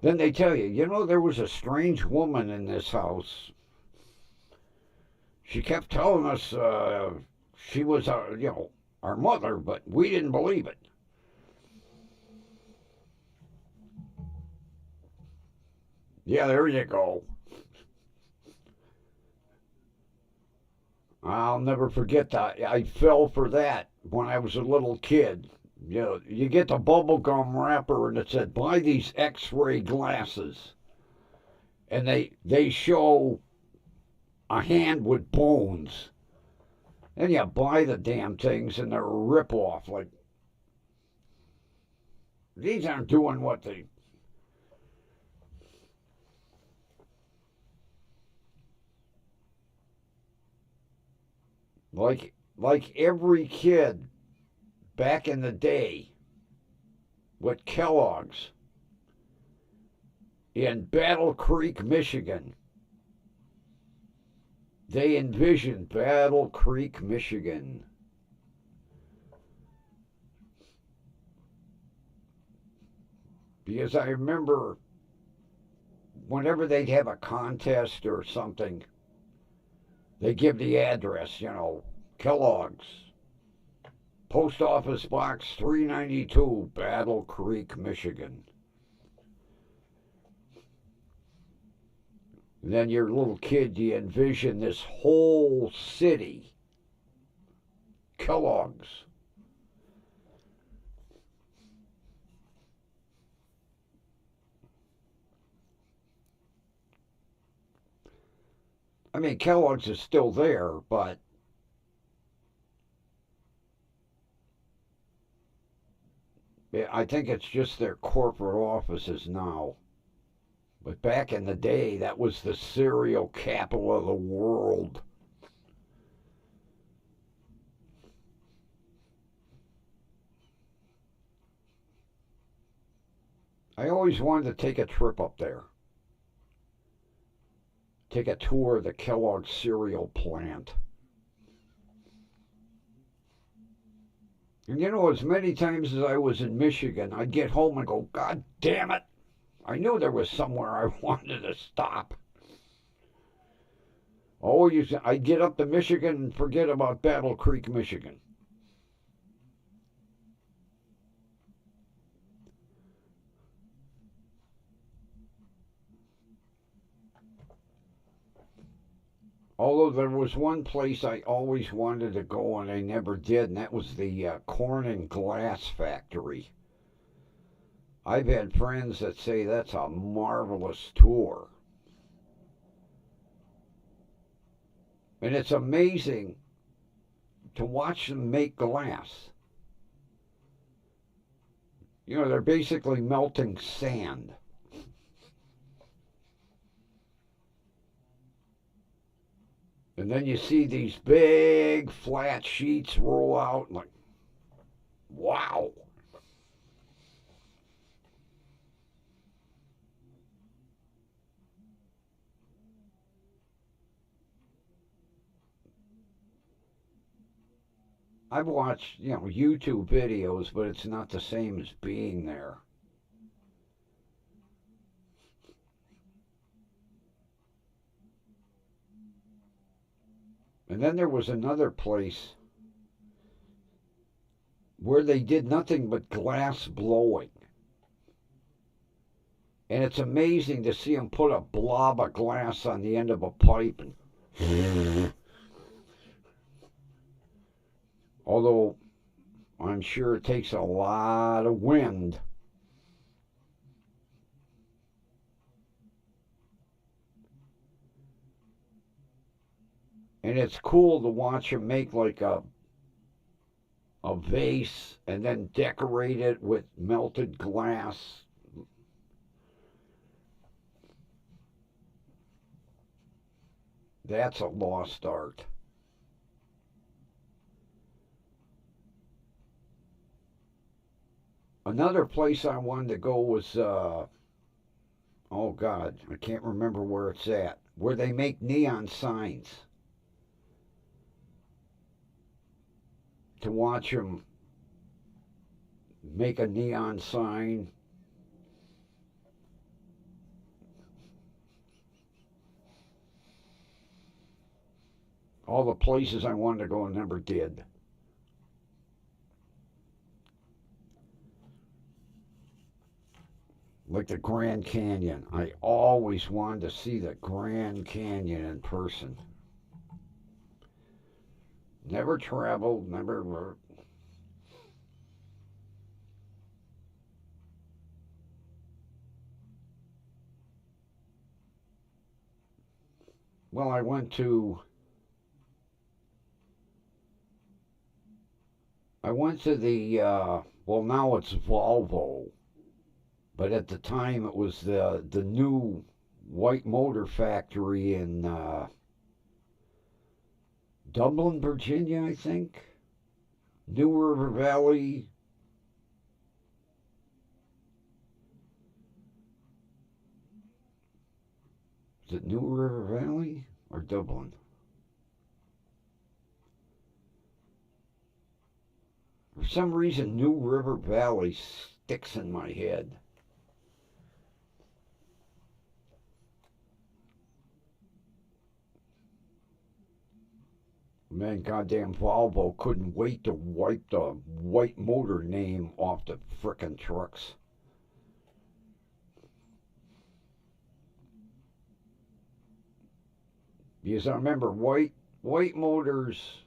[SPEAKER 1] Then they tell you, there was a strange woman in this house. She kept telling us she was our mother, but we didn't believe it. Yeah, there you go. I'll never forget that. I fell for that when I was a little kid. You know, you get the bubble gum wrapper and it said, buy these X-ray glasses. And they show a hand with bones. And you buy the damn things and they're a rip-off. Like, these aren't doing what they... Like every kid back in the day with Kellogg's in Battle Creek, Michigan. They envisioned Battle Creek, Michigan. Because I remember whenever they'd have a contest or something, they give the address, you know, Kellogg's, Post Office Box 392, Battle Creek, Michigan. And then your little kid, you envision this whole city, Kellogg's. I mean, Kellogg's is still there, but I think it's just their corporate offices now. But back in the day, that was the cereal capital of the world. I always wanted to take a trip up there. Take a tour of the Kellogg cereal plant. And you know, as many times as I was in Michigan, I'd get home and go, God damn it. I knew there was somewhere I wanted to stop. Always, I'd get up to Michigan and forget about Battle Creek, Michigan. Although there was one place I always wanted to go and I never did, and that was the corn and glass factory. I've had friends that say that's a marvelous tour. And it's amazing to watch them make glass. You know, they're basically melting sand. And then you see these big flat sheets roll out, and like, wow. I've watched, you know, YouTube videos, but it's not the same as being there. And then there was another place where they did nothing but glass blowing. And it's amazing to see them put a blob of glass on the end of a pipe. And although I'm sure it takes a lot of wind. And it's cool to watch them make like a vase and then decorate it with melted glass. That's a lost art. Another place I wanted to go was, oh God, I can't remember where it's at, where they make neon signs. To watch them make a neon sign. All the places I wanted to go and never did. Like the Grand Canyon. I always wanted to see the Grand Canyon in person. Never traveled, never. Well, I went to the well, now it's Volvo, but at the time it was the new white motor factory in Dublin, Virginia, I think. New River Valley. Is it New River Valley or Dublin? For some reason, New River Valley sticks in my head. Man, goddamn Volvo couldn't wait to wipe the white motor name off the frickin' trucks. Because I remember white motors.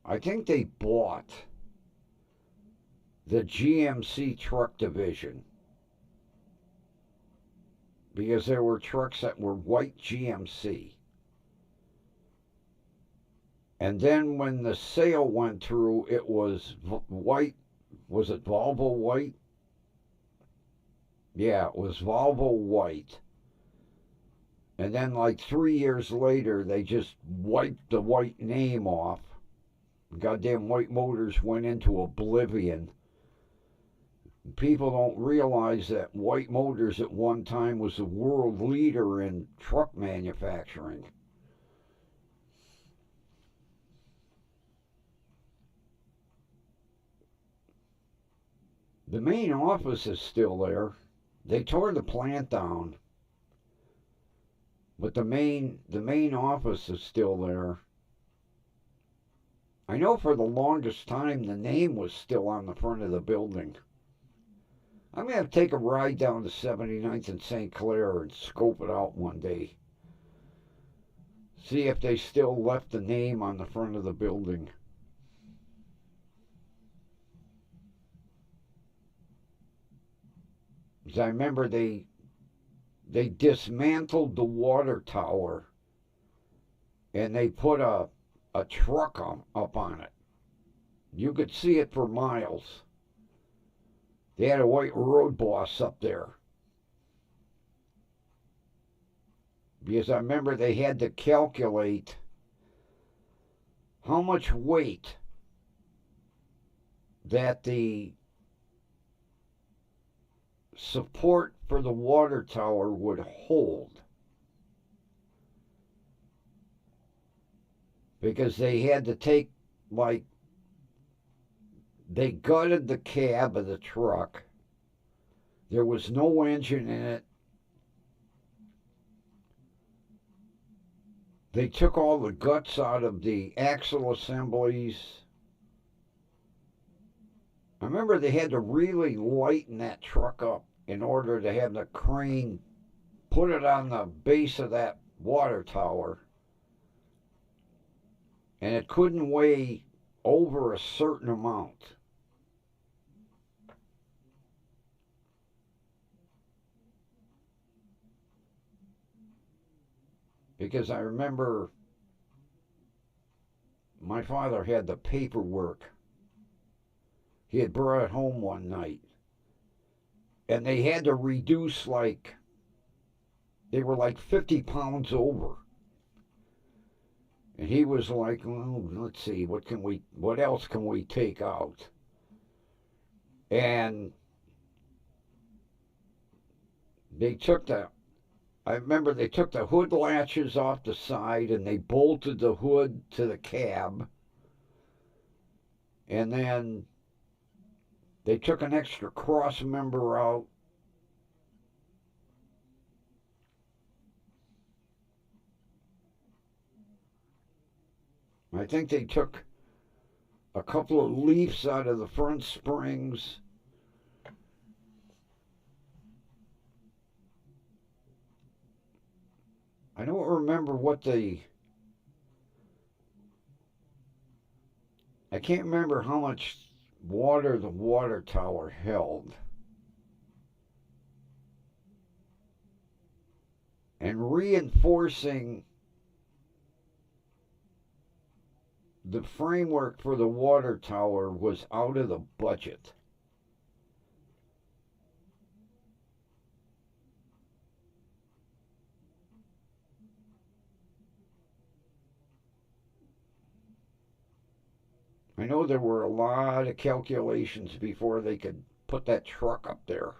[SPEAKER 1] I think they bought the GMC truck division because there were trucks that were white GMC. And then when the sale went through, it was white. Was it Volvo white? Yeah, it was Volvo white. And then, like 3 years later, they just wiped the white name off. Goddamn white motors went into oblivion. People don't realize that White Motors at one time was the world leader in truck manufacturing. The main office is still there. They tore the plant down, but the main office is still there. I know for the longest time the name was still on the front of the building. I'm going to have to take a ride down to 79th and St. Clair and scope it out one day. See if they still left the name on the front of the building. Because I remember they dismantled the water tower and they put a truck up on it. You could see it for miles. They had a white road boss up there. Because I remember they had to calculate how much weight that the support for the water tower would hold. Because they had to take, like, they gutted the cab of the truck. There was no engine in it. They took all the guts out of the axle assemblies. I remember they had to really lighten that truck up in order to have the crane put it on the base of that water tower. And it couldn't weigh over a certain amount. Because I remember my father had the paperwork. He had brought it home one night. And they had to reduce, like, they were like 50 pounds over. And he was like, well, let's see, what else can we take out? And they took I remember they took the hood latches off the side and they bolted the hood to the cab. And then they took an extra cross member out. I think they took a couple of leaves out of the front springs. I don't remember I can't remember how much water the water tower held. And reinforcing the framework for the water tower was out of the budget. I know there were a lot of calculations before they could put that truck up there.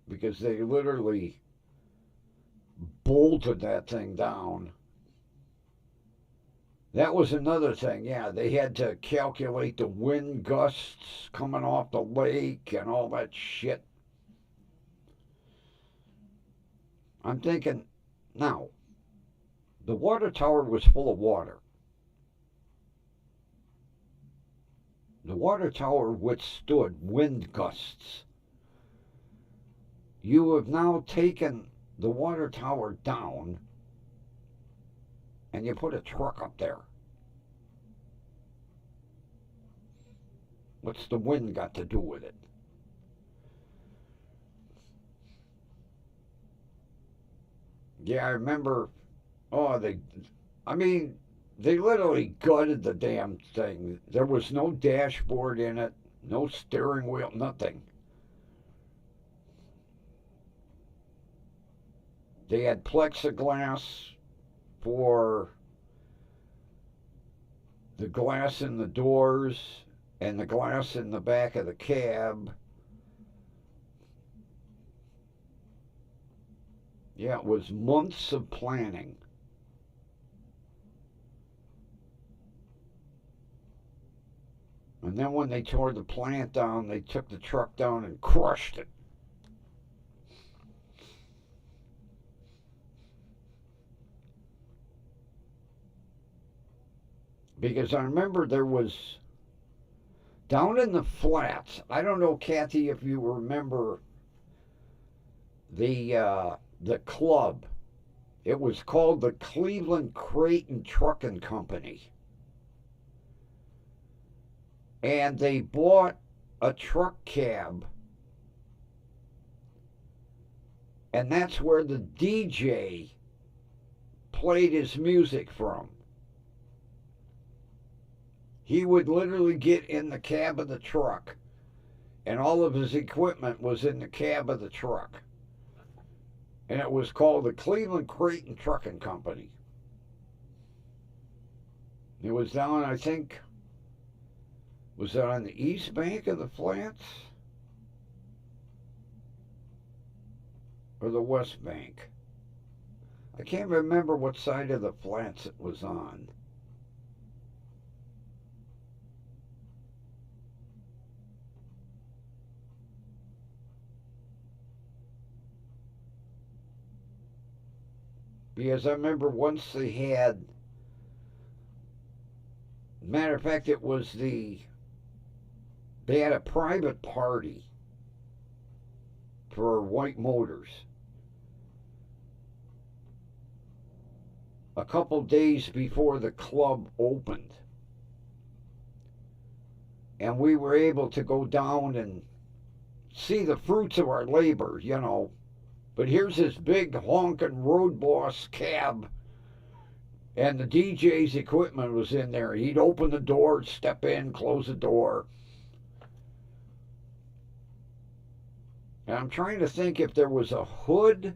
[SPEAKER 1] Because they literally bolted that thing down. That was another thing, yeah. They had to calculate the wind gusts coming off the lake and all that shit. I'm thinking, now, the water tower was full of water. The water tower withstood wind gusts. You have now taken the water tower down and you put a truck up there. What's the wind got to do with it? Yeah, I remember. Oh, I mean, they literally gutted the damn thing. There was no dashboard in it, no steering wheel, nothing. They had plexiglass for the glass in the doors and the glass in the back of the cab. Yeah, it was months of planning. And then when they tore the plant down, they took the truck down and crushed it. Because I remember there was down in the flats. I don't know, Kathy, if you remember the club. It was called the Cleveland Creighton Trucking Company, and they bought a truck cab, and that's where the DJ played his music from. He would literally get in the cab of the truck, and all of his equipment was in the cab of the truck. And it was called the Cleveland Creighton Trucking Company. It was down, I think, was that on the east bank of the flats? Or the west bank? I can't remember what side of the flats it was on. Because I remember once they had, matter of fact, they had a private party for White Motors a couple days before the club opened. And we were able to go down and see the fruits of our labor, you know. But here's this big honking road boss cab, and the DJ's equipment was in there. He'd open the door, step in, close the door. And I'm trying to think if there was a hood.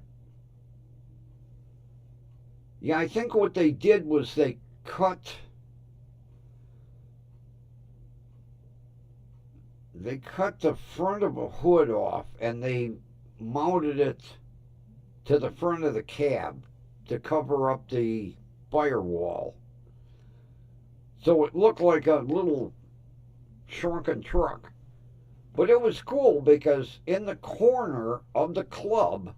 [SPEAKER 1] Yeah, I think what they did was they cut the front of a hood off and they mounted it to the front of the cab to cover up the firewall. So it looked like a little shrunken truck. But it was cool because in the corner of the club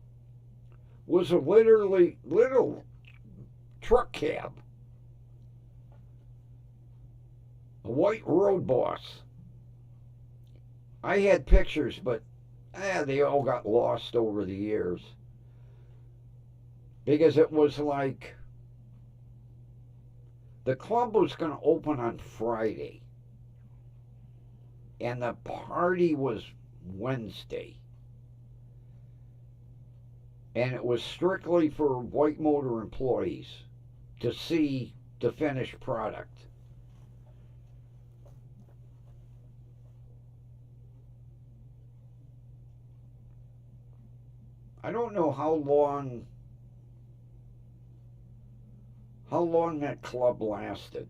[SPEAKER 1] was a literally little truck cab. A white road boss. I had pictures, but they all got lost over the years. Because it was like the club was going to open on Friday. And the party was Wednesday. And it was strictly for White Motor employees to see the finished product. I don't know how long that club lasted.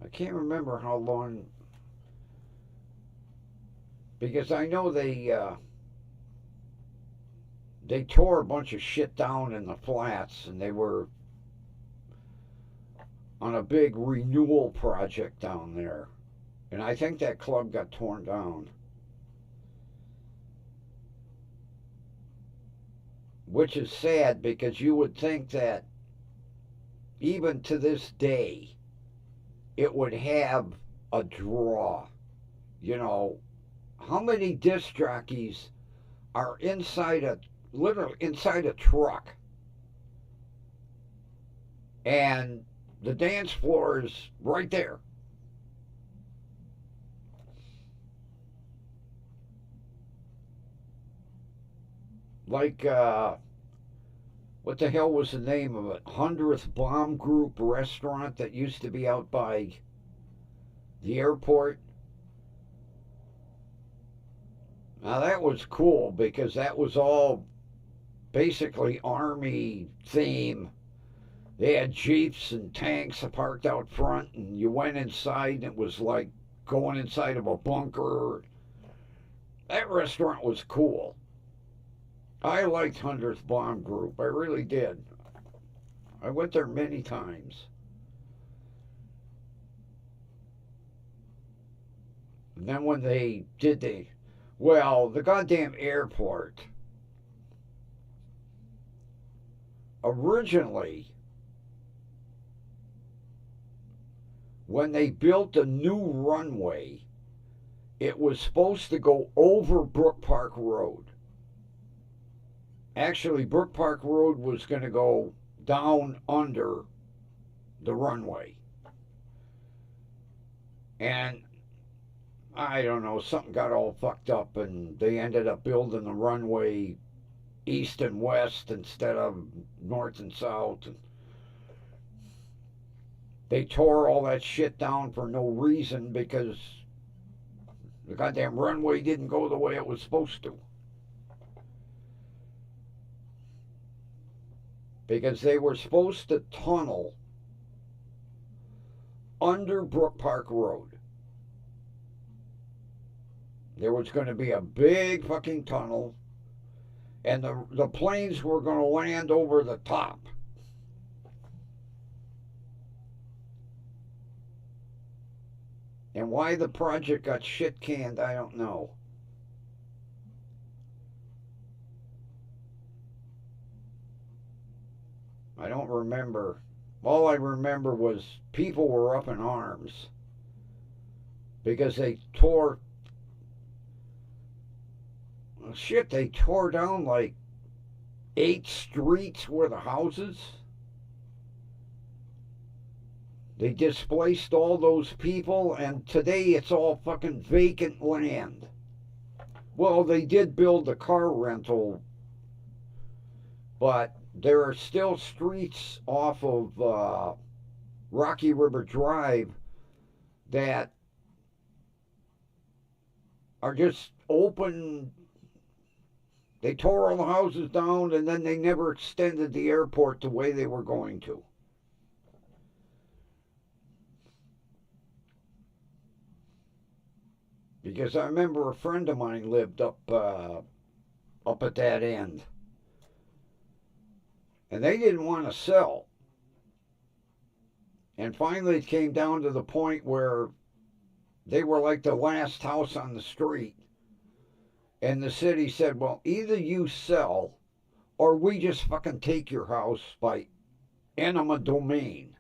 [SPEAKER 1] I can't remember how long, because I know they tore a bunch of shit down in the flats, and they were on a big renewal project down there. And I think that club got torn down. Which is sad because you would think that even to this day it would have a draw. You know, how many disc jockeys are literally inside a truck, and the dance floor is right there? Like, what the hell was the name of it? 100th Bomb Group restaurant that used to be out by the airport. Now that was cool because that was all basically Army theme. They had jeeps and tanks parked out front, and you went inside, and it was like going inside of a bunker. That restaurant was cool. I liked 100th Bomb Group. I really did. I went there many times. And then when they did the goddamn airport, originally, when they built the new runway, it was supposed to go over Brook Park Road. Actually, Brook Park Road was going to go down under the runway. And I don't know, something got all fucked up, and they ended up building the runway east and west instead of north and south. And they tore all that shit down for no reason because the goddamn runway didn't go the way it was supposed to. Because they were supposed to tunnel under Brook Park Road. There was going to be a big fucking tunnel, and the planes were going to land over the top. And why the project got shit canned, I don't know. I don't remember. All I remember was people were up in arms because they tore they tore down like 8 streets worth of houses. They displaced all those people, and today it's all fucking vacant land. Well, they did build the car rental, but there are still streets off of Rocky River Drive that are just open. They tore all the houses down, and then they never extended the airport the way they were going to. Because I remember a friend of mine lived up at that end, and they didn't want to sell. And finally, it came down to the point where they were like the last house on the street. And the city said, well, either you sell or we just fucking take your house by eminent domain.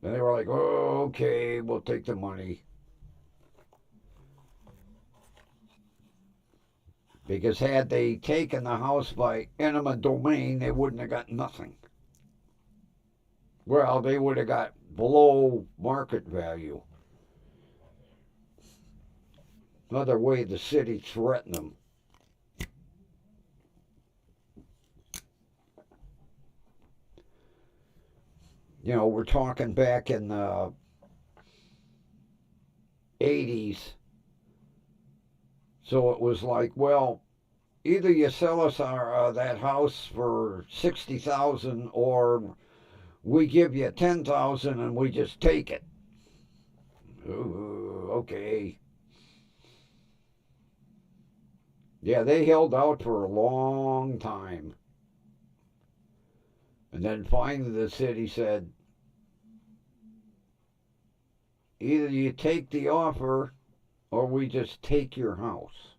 [SPEAKER 1] And they were like, oh, okay, we'll take the money. Because had they taken the house by eminent domain, they wouldn't have got nothing. Well, they would have got below market value. Another way the city threatened them. You know, we're talking back in the 80s. So it was like, well, either you sell us that house for 60,000, or we give you 10,000 and we just take it. Ooh, okay. Yeah, they held out for a long time. And then finally the city said, either you take the offer or we just take your house.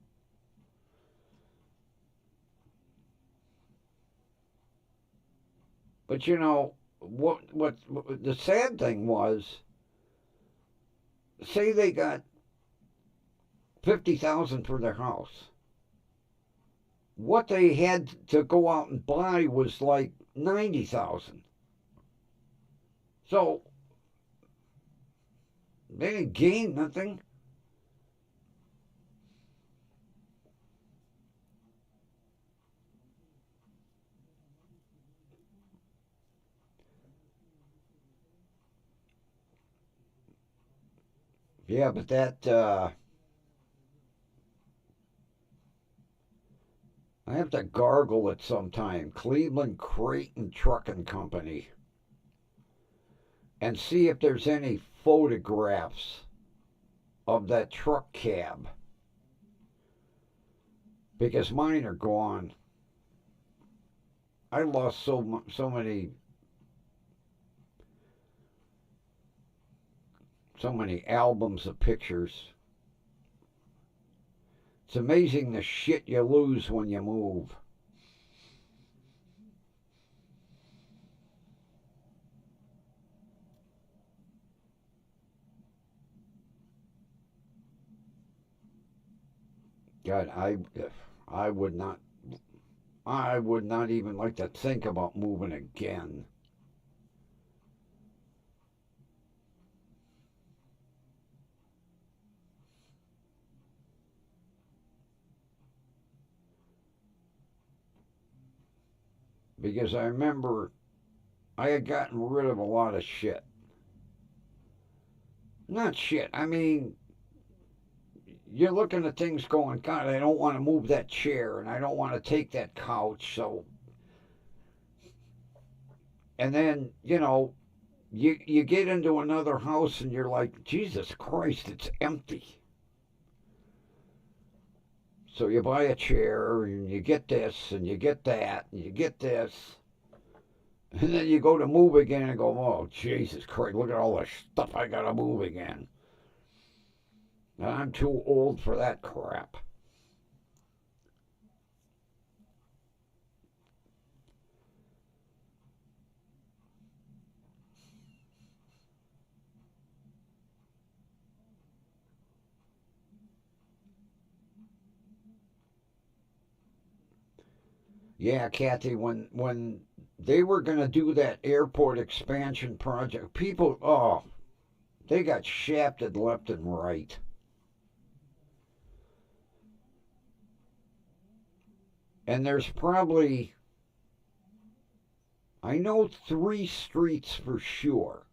[SPEAKER 1] But you know, what the sad thing was, say they got 50,000 for their house. What they had to go out and buy was like 90,000. So they didn't gain nothing. Yeah, but I have to gargle it sometime. Cleveland Creighton Trucking Company. And see if there's any photographs of that truck cab. Because mine are gone. I lost so many albums of pictures. It's amazing the shit you lose when you move. God, I would not I would not even like to think about moving again. Because I remember I had gotten rid of a lot of shit. Not shit. I mean, you're looking at things going, God, I don't want to move that chair and I don't want to take that couch. So, and then, you know, you get into another house and you're like, Jesus Christ, it's empty. So you buy a chair and you get this and you get that and you get this. And then you go to move again and go, oh, Jesus Christ, look at all the stuff I got to move again. I'm too old for that crap. Yeah, Kathy, when they were going to do that airport expansion project, people, oh, they got shafted left and right. And there's probably, I know 3 streets for sure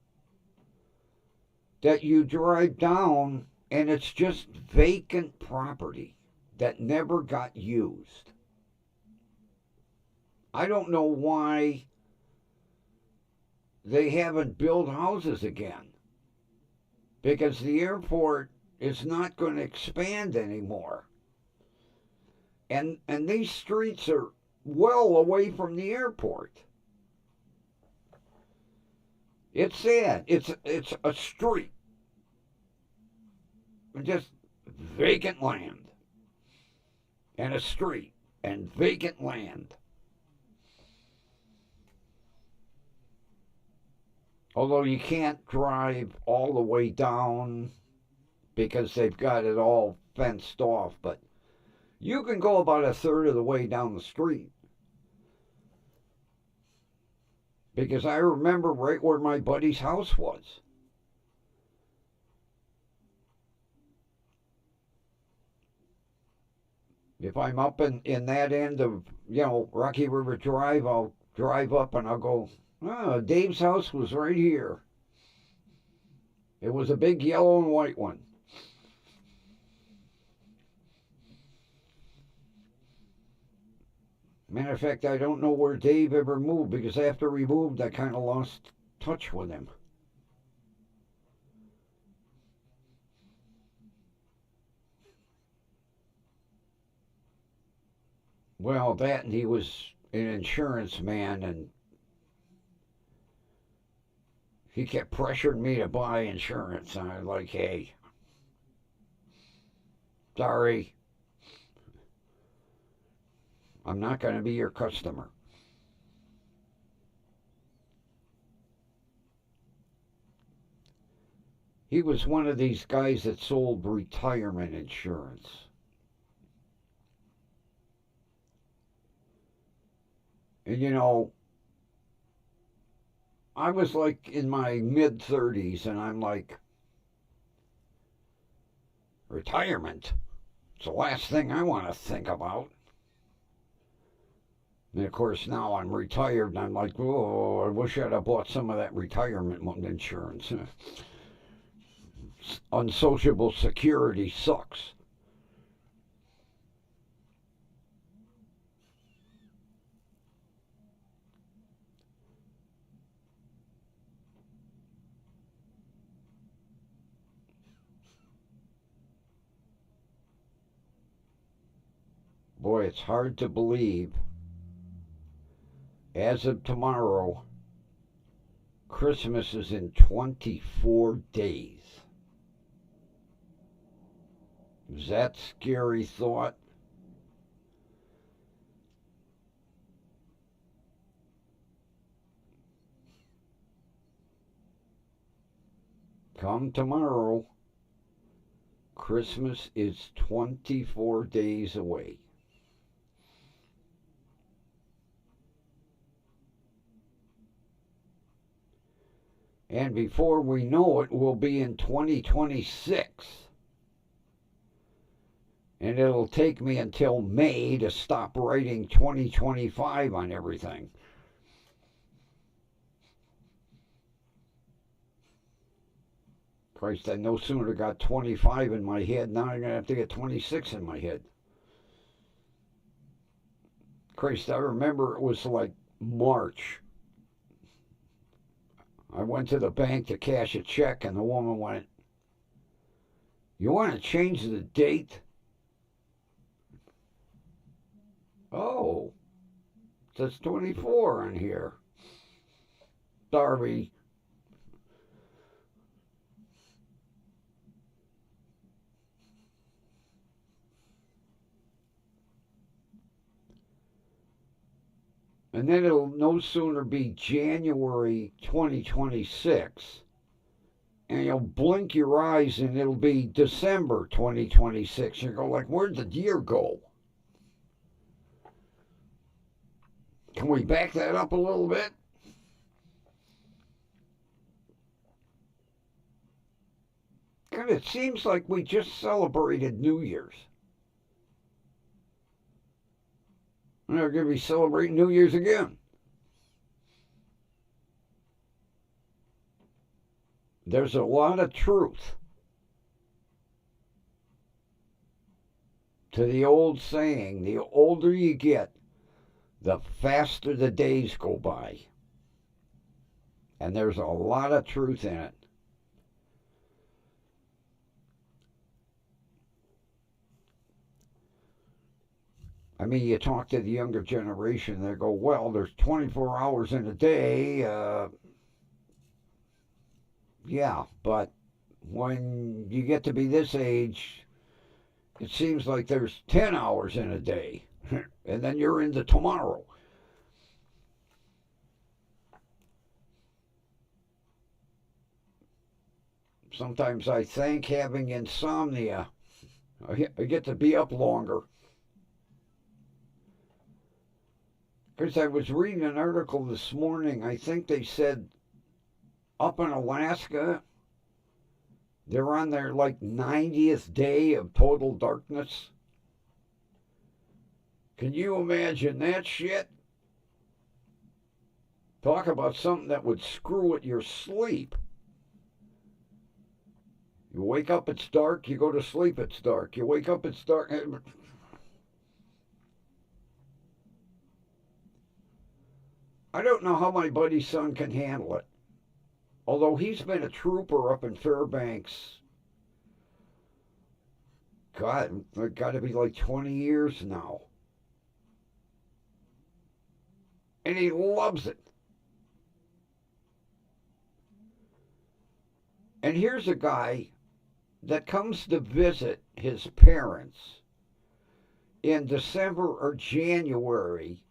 [SPEAKER 1] that you drive down and it's just vacant property that never got used. I don't know why they haven't built houses again because the airport is not going to expand anymore. And these streets are well away from the airport. It's sad. It's a street, just vacant land, and a street and vacant land. Although you can't drive all the way down because they've got it all fenced off, but You can go about a third of the way down the street. Because I remember right where my buddy's house was. If I'm up in that end of, Rocky River Drive, I'll drive up and I'll go, oh, Dave's house was right here. It was a big yellow and white one. Matter of fact, I don't know where Dave ever moved because after we moved, I kind of lost touch with him. Well, that and he was an insurance man, and he kept pressuring me to buy insurance. And I was like, hey, sorry, I'm not going to be your customer. He was one of these guys that sold retirement insurance. And I was like in my mid 30s, and I'm like, retirement? It's the last thing I want to think about. And of course, now I'm retired, and I'm like, oh, I wish I'd have bought some of that retirement insurance. Unsociable security sucks. Boy, it's hard to believe. As of tomorrow, Christmas is in 24 days. Is that scary thought? Come tomorrow, Christmas is 24 days away. And before we know it, we'll be in 2026. And it'll take me until May to stop writing 2025 on everything. Christ, I no sooner got 25 in my head, now I'm going to have to get 26 in my head. Christ, I remember it was like March. I went to the bank to cash a check, and the woman went, you want to change the date? Oh, it says 24 on here. Sorry. And then it'll no sooner be January 2026, and you'll blink your eyes and it'll be December 2026. You go like, where'd the year go? Can we back that up a little bit? God, it seems like we just celebrated New Year's. And they're going to be celebrating New Year's again. There's a lot of truth to the old saying, the older you get, the faster the days go by. And there's a lot of truth in it. I mean, you talk to the younger generation, they go, well, there's 24 hours in a day. Yeah, but when you get to be this age, it seems like there's 10 hours in a day. And then you're into tomorrow. Sometimes I thank having insomnia. I get to be up longer. Because I was reading an article this morning. I think they said up in Alaska, they're on their like 90th day of total darkness. Can you imagine that shit? Talk about something that would screw at your sleep. You wake up, it's dark. You go to sleep, it's dark. You wake up, it's dark. I don't know how my buddy's son can handle it. Although he's been a trooper up in Fairbanks. God, it got to be like 20 years now. And he loves it. And here's a guy that comes to visit his parents in December or January,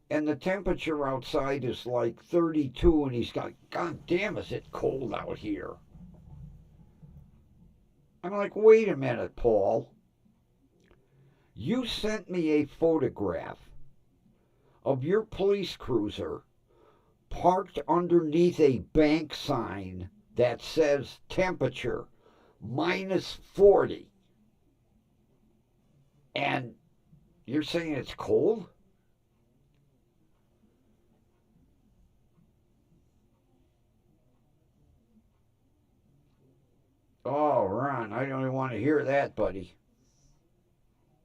[SPEAKER 1] and the temperature outside is like 32, and he's got, God damn, is it cold out here? I'm like, wait a minute, Paul. You sent me a photograph of your police cruiser parked underneath a bank sign that says temperature minus 40. And you're saying it's cold? Oh, Ron, I don't even want to hear that, buddy.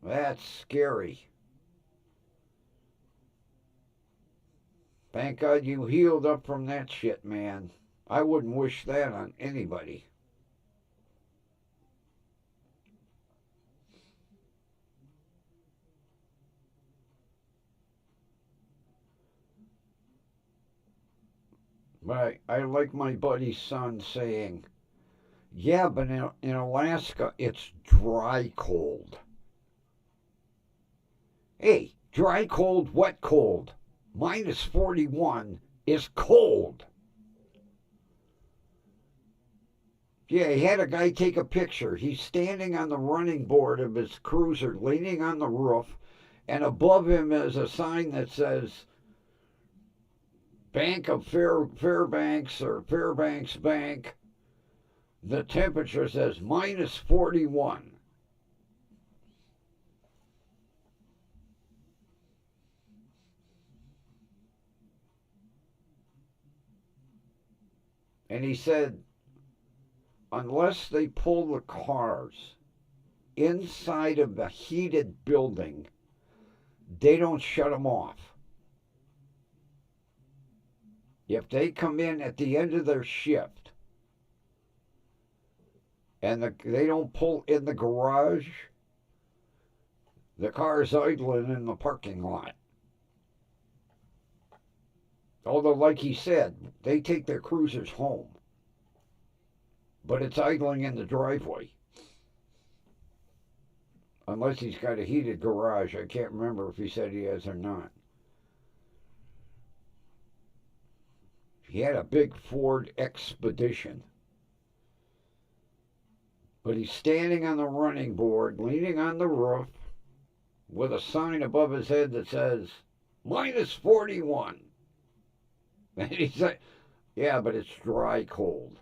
[SPEAKER 1] That's scary. Thank God you healed up from that shit, man. I wouldn't wish that on anybody. But I like my buddy's son saying, yeah, but in Alaska, it's dry cold. Hey, dry cold, wet cold. Minus 41 is cold. Yeah, he had a guy take a picture. He's standing on the running board of his cruiser, leaning on the roof, and above him is a sign that says Bank of Fairbanks or Fairbanks Bank. The temperature says minus 41. And he said, unless they pull the cars inside of the heated building, they don't shut them off. If they come in at the end of their shift and they don't pull in the garage, the car's idling in the parking lot. Although, like he said, they take their cruisers home. But it's idling in the driveway. Unless he's got a heated garage. I can't remember if he said he has or not. He had a big Ford Expedition. But he's standing on the running board, leaning on the roof, with a sign above his head that says, minus 41. And he said, yeah, but it's dry cold.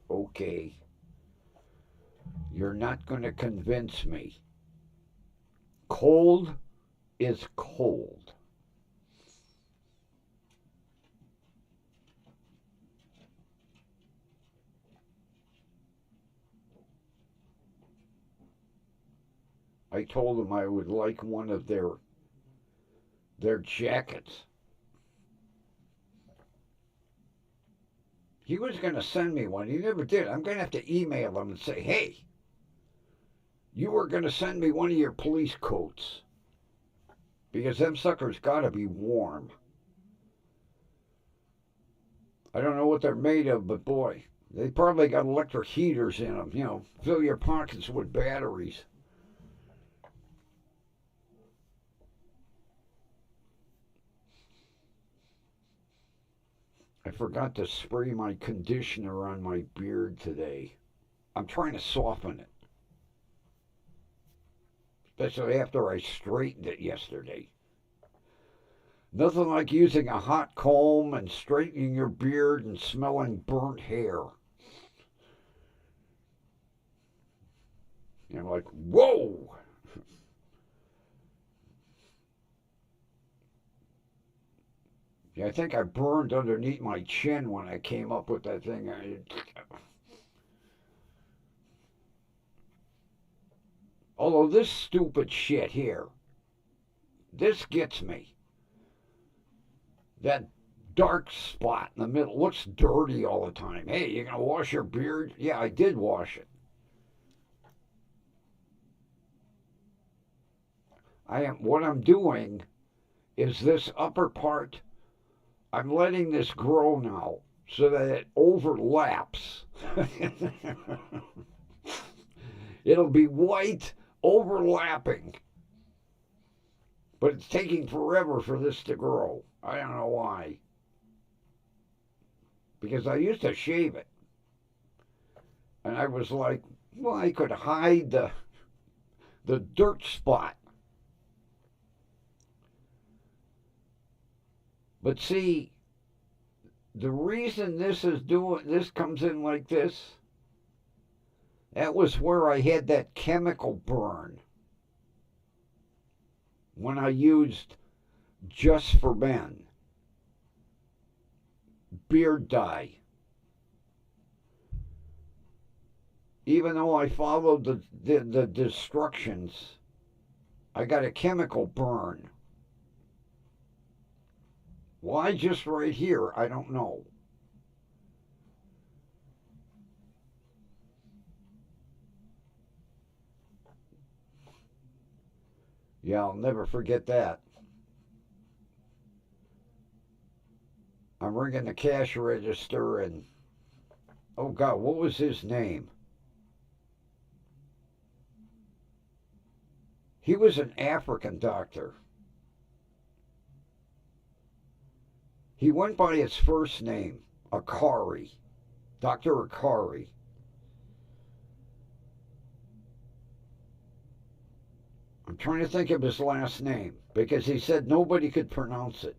[SPEAKER 1] Okay. You're not going to convince me. Cold is cold. I told him I would like one of their jackets. He was going to send me one. He never did. I'm going to have to email him and say, hey, you were going to send me one of your police coats. Because them suckers got to be warm. I don't know what they're made of, but boy, they probably got electric heaters in them. You know, fill your pockets with batteries. I forgot to spray my conditioner on my beard today. I'm trying to soften it. especially after I straightened it yesterday. Nothing like using a hot comb and straightening your beard and smelling burnt hair. And I'm like, whoa! Yeah, I think I burned underneath my chin when I came up with that thing. Although this stupid shit here, this gets me. That dark spot in the middle looks dirty all the time. Hey, you gonna wash your beard? Yeah, I did wash it. What I'm doing is this upper part. I'm letting this grow now so that it overlaps. It'll be white overlapping, but it's taking forever for this to grow. I don't know why. Because I used to shave it. And I was like, well, I could hide the dirt spot. But see, the reason this comes in like this, that was where I had that chemical burn when I used Just for Men beard dye. Even though I followed the instructions, I got a chemical burn. Why just right here? I don't know. Yeah, I'll never forget that. I'm ringing the cash register and, oh God, what was his name? He was an African doctor. He went by his first name, Akari, Dr. Akari. I'm trying to think of his last name because he said nobody could pronounce it.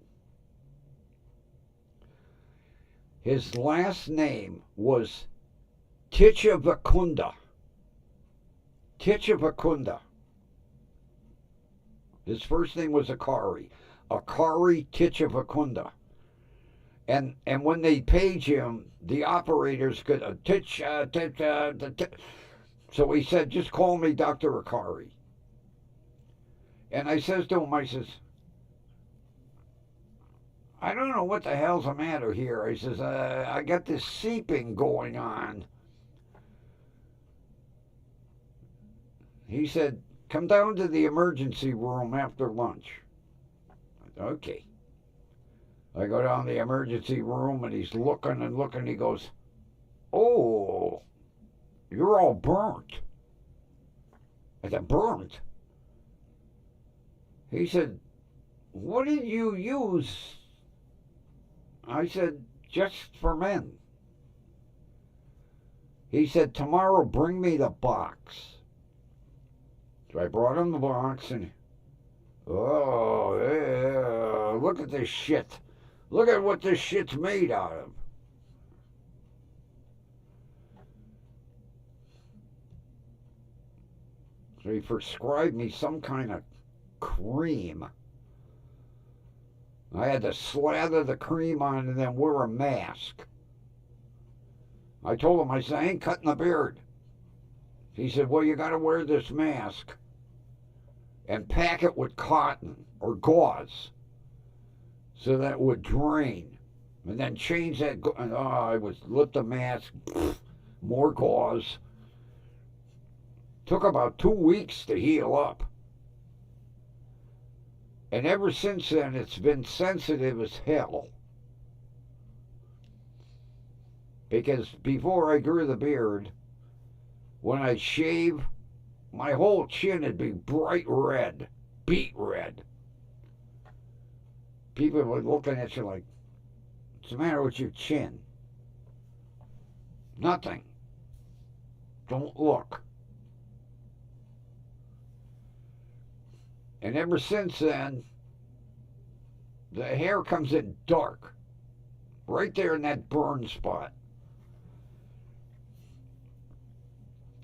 [SPEAKER 1] His last name was Tichavakunda. Tichavakunda. His first name was Akari. Akari Tichavakunda. And when they page him, the operators could so he said, just call me Dr. Akari. And I says to him, I says, I don't know what the hell's the matter here. I says, I got this seeping going on. He said, come down to the emergency room after lunch. Okay. I go down to the emergency room and he's looking and looking. He goes, oh, you're all burnt. I said, burnt? He said, what did you use? I said, Just for Men. He said, tomorrow bring me the box. So I brought him the box and, oh, yeah, look at this shit. Look at what this shit's made out of. So he prescribed me some kind of cream. I had to slather the cream on and then wear a mask. I told him, I said, I ain't cutting the beard. He said, well, you got to wear this mask and pack it with cotton or gauze so that it would drain. And then change that. I would lift the mask, more gauze. Took about 2 weeks to heal up. And ever since then, it's been sensitive as hell. Because before I grew the beard, when I'd shave, my whole chin would be bright red, beet red. People were looking at you like, what's the matter with your chin? Nothing. Don't look. And ever since then, the hair comes in dark, right there in that burn spot.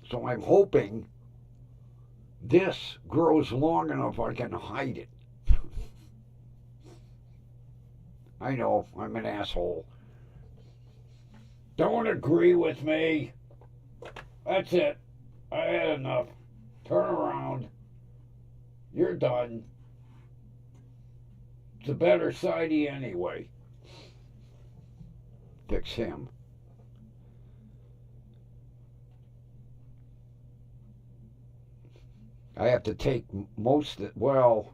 [SPEAKER 1] So I'm hoping this grows long enough I can hide it. I know, I'm an asshole. Don't agree with me. That's it. I had enough. Turn around. You're done. It's a better sidey anyway. Fix him. I have to take most of it. Well,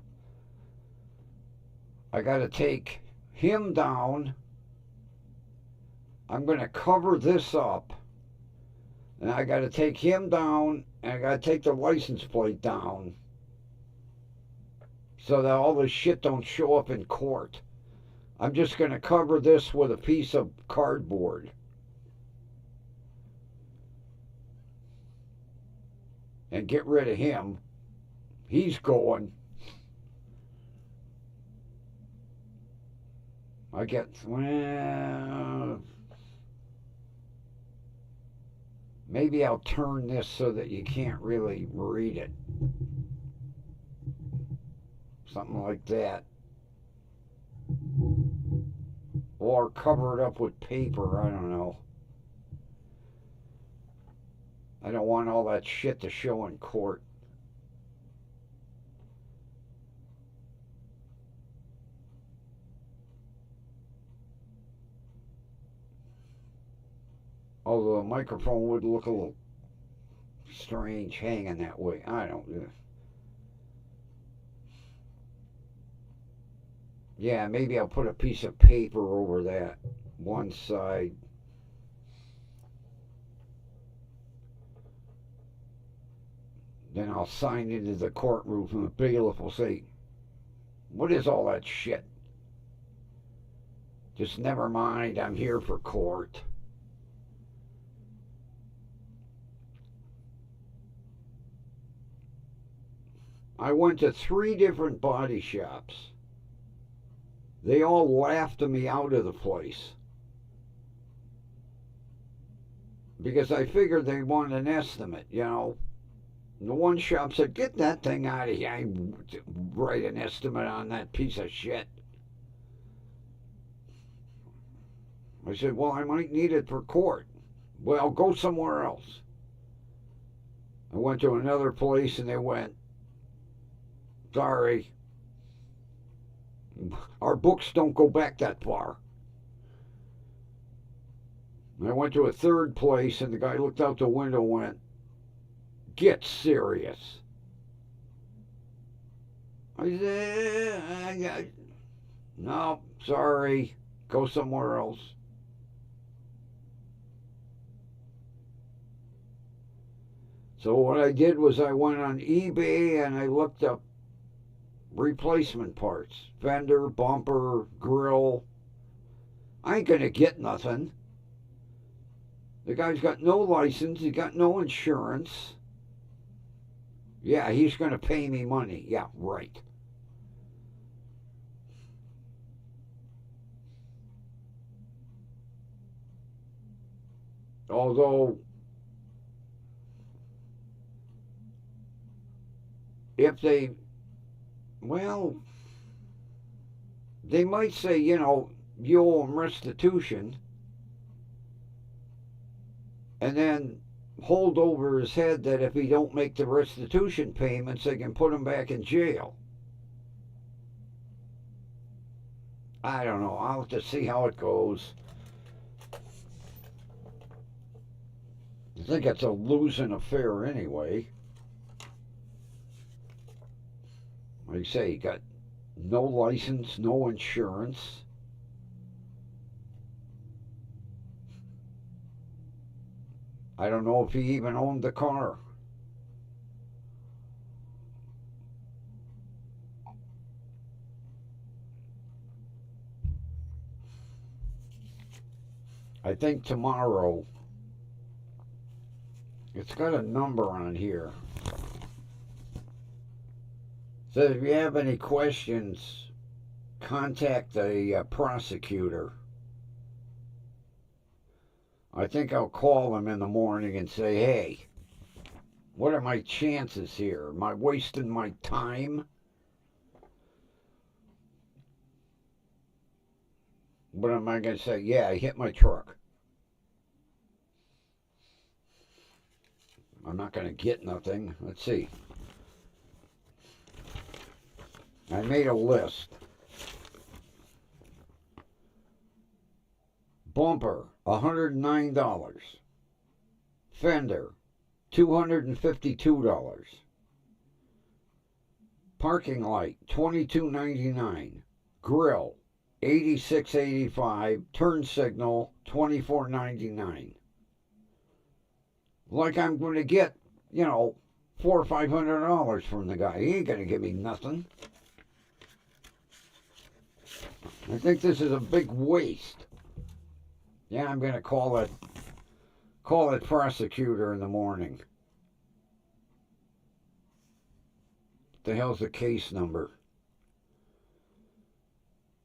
[SPEAKER 1] I got to take him down. I'm going to cover this up. And I got to take him down. And I got to take the license plate down. So that all this shit don't show up in court. I'm just going to cover this with a piece of cardboard. And get rid of him. He's going. I get, well, maybe I'll turn this so that you can't really read it. Something like that. Or cover it up with paper, I don't know. I don't want all that shit to show in court. Although the microphone would look a little strange hanging that way. I don't. Yeah, maybe I'll put a piece of paper over that one side. Then I'll sign into the courtroom and the bailiff will say, "What is all that shit?" Just never mind, I'm here for court. I went to 3 different body shops. They all laughed me out of the place. Because I figured they wanted an estimate, you know. The one shop said, "Get that thing out of here. I write an estimate on that piece of shit." I said, "Well, I might need it for court." "Well, go somewhere else." I went to another place and they went, "Sorry. Our books don't go back that far." I went to a third place and the guy looked out the window and went, "Get serious." I said, "No, sorry. Go somewhere else." So what I did was I went on eBay and I looked up replacement parts. Fender, bumper, grill. I ain't gonna get nothing. The guy's got no license. He got no insurance. Yeah, he's gonna pay me money. Yeah, right. Although, if they, well, they might say, you know, you owe them restitution, and then hold over his head that if he don't make the restitution payments, they can put him back in jail. I don't know. I'll have to see how it goes. I think it's a losing affair anyway. Like I say, he got no license, no insurance. I don't know if he even owned the car. I think tomorrow, it's got a number on here. It So if you have any questions, contact the prosecutor. I think I'll call him in the morning and say, hey, what are my chances here? Am I wasting my time? What am I going to say? Yeah, I hit my truck. I'm not going to get nothing. Let's see. I made a list. Bumper, $109. Fender, $252. Parking light, $22.99. Grill, $86.85. Turn signal, $24.99. Like I'm going to get, $400 or $500 from the guy. He ain't going to give me nothing. I think this is a big waste. Yeah, I'm going to call it prosecutor in the morning. What the hell's the case number?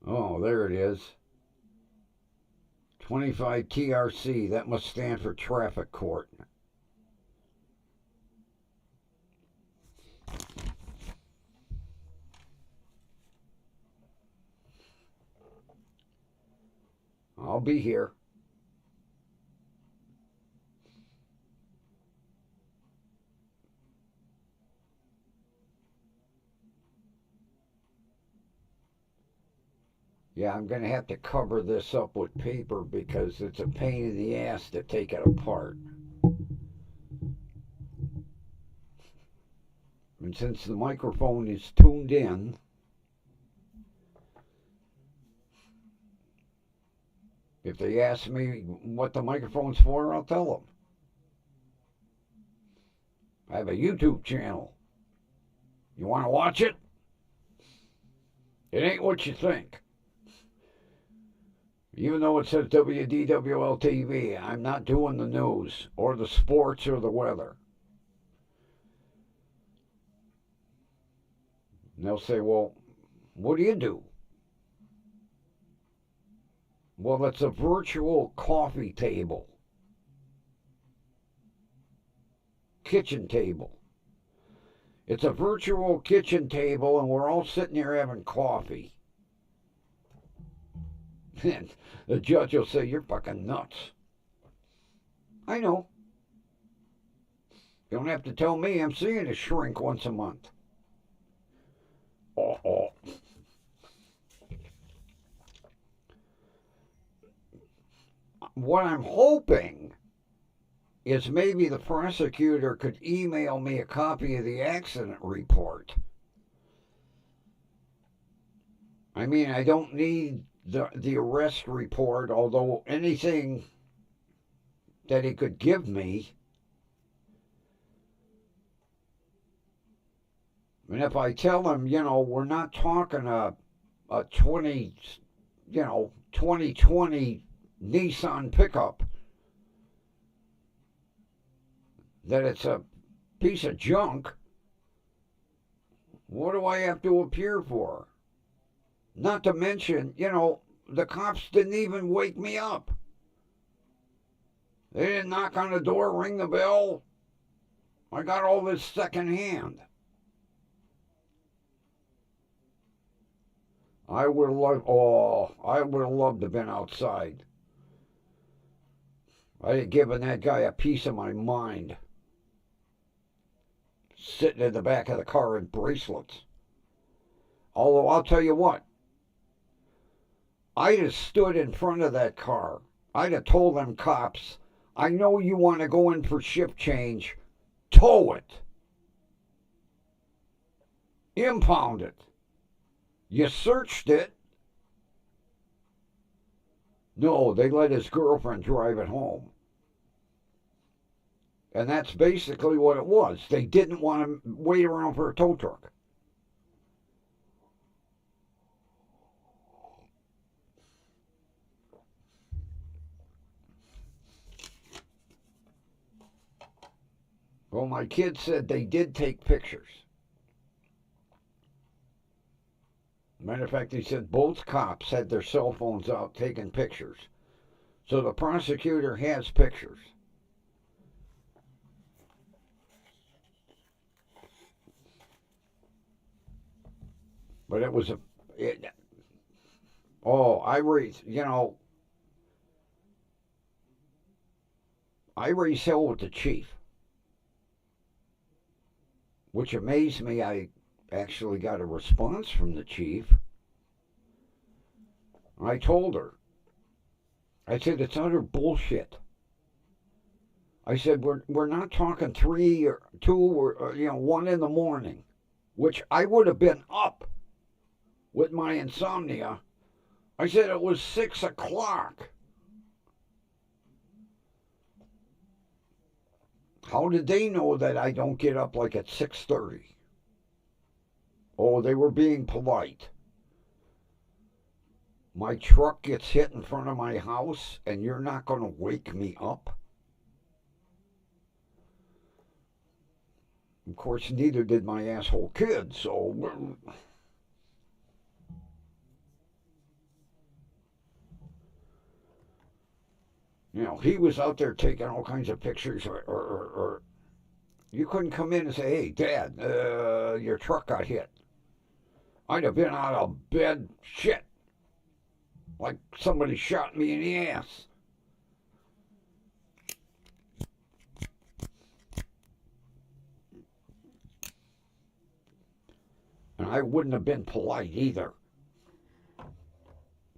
[SPEAKER 1] Oh, there it is. 25 TRC. That must stand for traffic court. I'll be here. Yeah, I'm going to have to cover this up with paper because it's a pain in the ass to take it apart. And since the microphone is tuned in, if they ask me what the microphone's for, I'll tell them. I have a YouTube channel. You want to watch it? It ain't what you think. Even though it says WDWL TV, I'm not doing the news or the sports or the weather. And they'll say, well, what do you do? Well, it's a virtual coffee table. Kitchen table. It's a virtual kitchen table, and we're all sitting here having coffee. And the judge will say, you're fucking nuts. I know. You don't have to tell me. I'm seeing a shrink once a month. Oh. What I'm hoping is maybe the prosecutor could email me a copy of the accident report. I mean, I don't need the arrest report, although anything that he could give me. And if I tell him, we're not talking a 2020 Nissan pickup, that it's a piece of junk, what do I have to appear for? Not to mention, the cops didn't even wake me up. They didn't knock on the door, ring the bell. I got all this secondhand. I would have loved to have been outside. I'd have given that guy a piece of my mind. Sitting in the back of the car in bracelets. Although I'll tell you what, I'd have stood in front of that car. I'd have told them cops, I know you want to go in for shift change. Tow it. Impound it. You searched it. No, they let his girlfriend drive it home. And that's basically what it was. They didn't want to wait around for a tow truck. Well, my kids said they did take pictures. Matter of fact, he said both cops had their cell phones out taking pictures. So the prosecutor has pictures. But it was a. It, oh, I raised, I raised hell with the chief, which amazed me. I actually got a response from the chief. I told her, I said, it's utter bullshit. I said, we're not talking 3 or 2 or 1 in the morning, which I would have been up with my insomnia. I said it was 6 o'clock. How did they know that I don't get up like at 6:30? Oh, they were being polite. My truck gets hit in front of my house and you're not going to wake me up? Of course, neither did my asshole kid, so. He was out there taking all kinds of pictures, or you couldn't come in and say, hey, Dad, your truck got hit. I'd have been out of bed, shit, like somebody shot me in the ass. And I wouldn't have been polite either.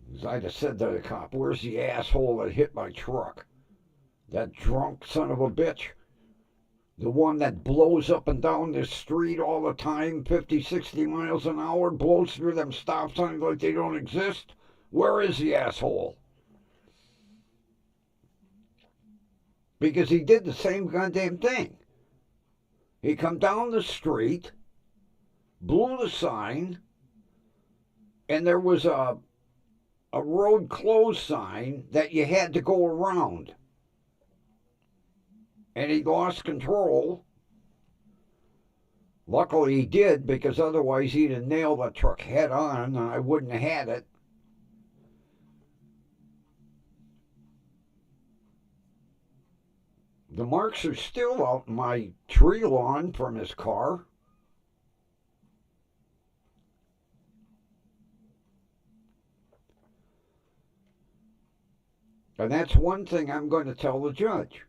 [SPEAKER 1] Because I'd have said to the cop, where's the asshole that hit my truck? That drunk son of a bitch? The one that blows up and down this street all the time, 50, 60 miles an hour, blows through them stop signs like they don't exist? Where is the asshole? Because he did the same goddamn thing. He come down the street, blew the sign, and there was a road closed sign that you had to go around. And he lost control. Luckily he did, because otherwise he'd have nailed the truck head on and I wouldn't have had it. The marks are still out in my tree lawn from his car. And that's one thing I'm going to tell the judge.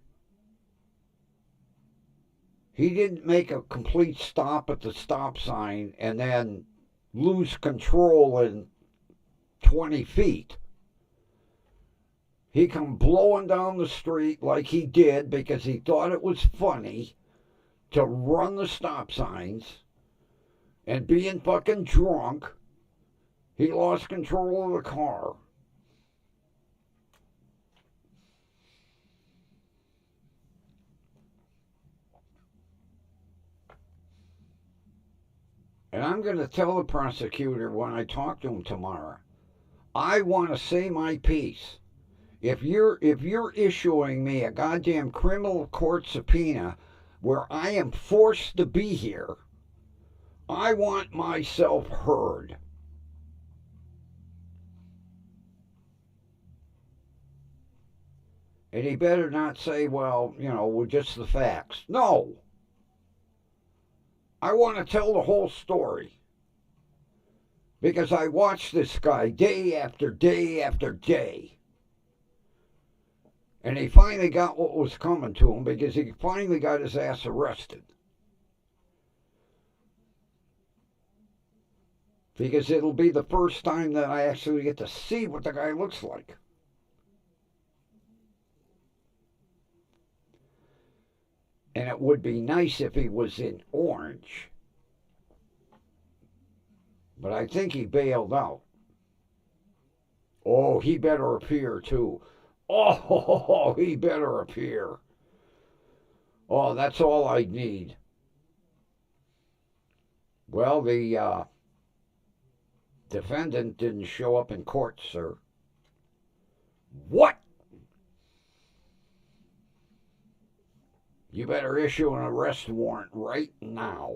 [SPEAKER 1] He didn't make a complete stop at the stop sign and then lose control in 20 feet. He come blowing down the street like he did because he thought it was funny to run the stop signs, and being fucking drunk, he lost control of the car. And I'm going to tell the prosecutor when I talk to him tomorrow, I want to say my piece. If you're issuing me a goddamn criminal court subpoena where I am forced to be here, I want myself heard. And he better not say, well, with just the facts. No. I want to tell the whole story. Because I watched this guy day after day after day. And he finally got what was coming to him because he finally got his ass arrested. Because it'll be the first time that I actually get to see what the guy looks like. And it would be nice if he was in orange. But I think he bailed out. Oh, he better appear too. Oh, he better appear. Oh, that's all I need. Well, the defendant didn't show up in court, sir. What? You better issue an arrest warrant right now.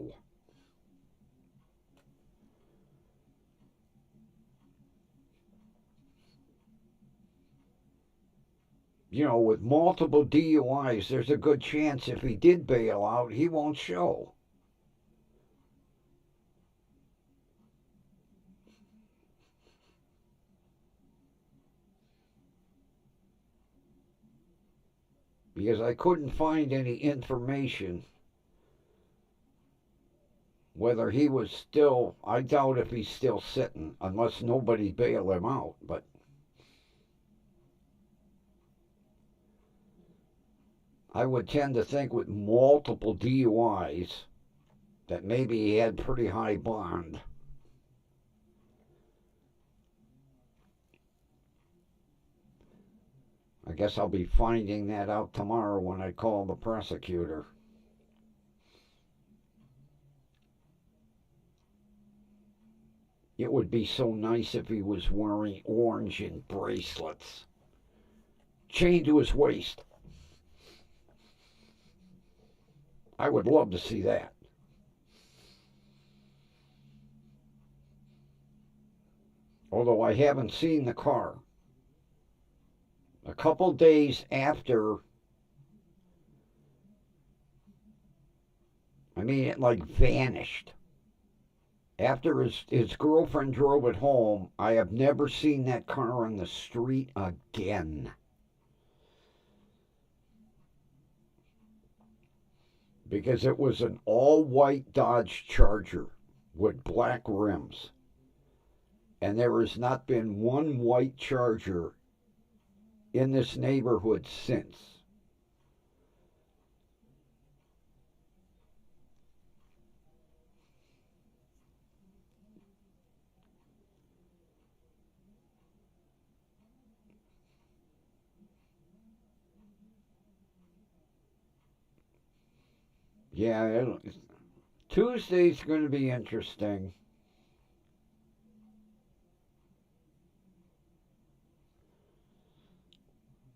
[SPEAKER 1] with multiple DUIs, there's a good chance if he did bail out, he won't show. Because I couldn't find any information whether he was still, I doubt if he's still sitting, unless nobody bailed him out. But I would tend to think with multiple DUIs that maybe he had pretty high bond. I guess I'll be finding that out tomorrow when I call the prosecutor. It would be so nice if he was wearing orange and bracelets, chained to his waist. I would love to see that. Although I haven't seen the car. A couple days after, it like vanished. After his girlfriend drove it home, I have never seen that car on the street again. Because it was an all white Dodge Charger with black rims. And there has not been one white Charger in this neighborhood since. Yeah, Tuesday's going to be interesting.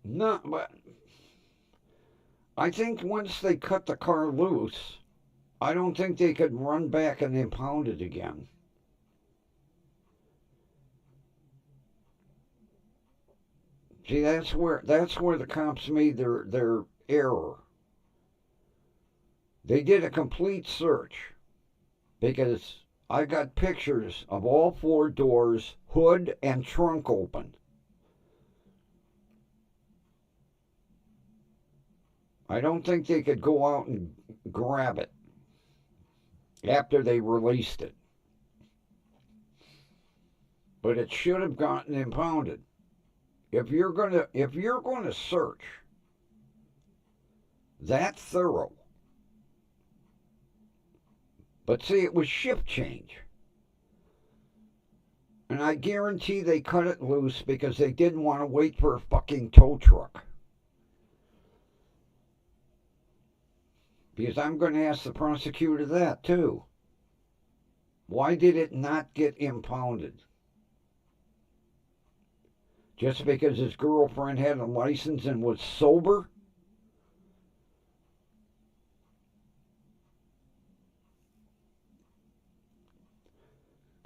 [SPEAKER 1] No, but I think once they cut the car loose, I don't think they could run back and impound it again. See, that's where the cops made their error. They did a complete search because I got pictures of all four doors, hood and trunk open. I don't think they could go out and grab it after they released it. But it should have gotten impounded. If you're gonna search that thorough, but see, it was shift change. And I guarantee they cut it loose because they didn't want to wait for a fucking tow truck. Because I'm going to ask the prosecutor that too. Why did it not get impounded? Just because his girlfriend had a license and was sober?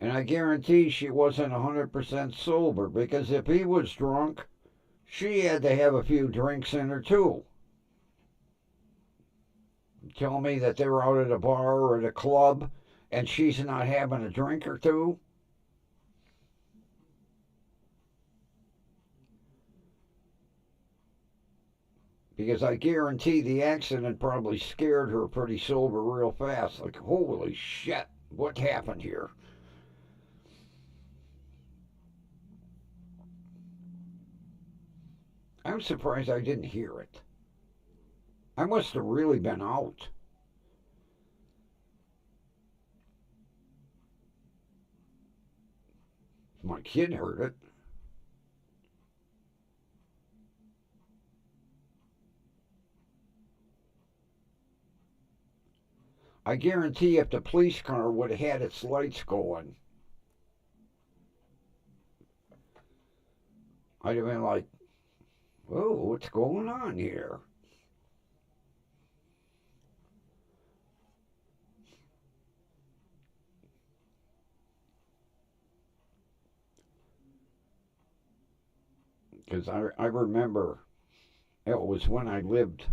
[SPEAKER 1] And I guarantee she wasn't 100% sober because if he was drunk, she had to have a few drinks in her too. Tell me that they're out at a bar or at a club and she's not having a drink or two? Because I guarantee the accident probably scared her pretty sober real fast. Like, holy shit, what happened here? I'm surprised I didn't hear it. I must have really been out. My kid heard it. I guarantee if the police car would have had its lights going, I'd have been like, whoa, what's going on here? Because I remember It was when I lived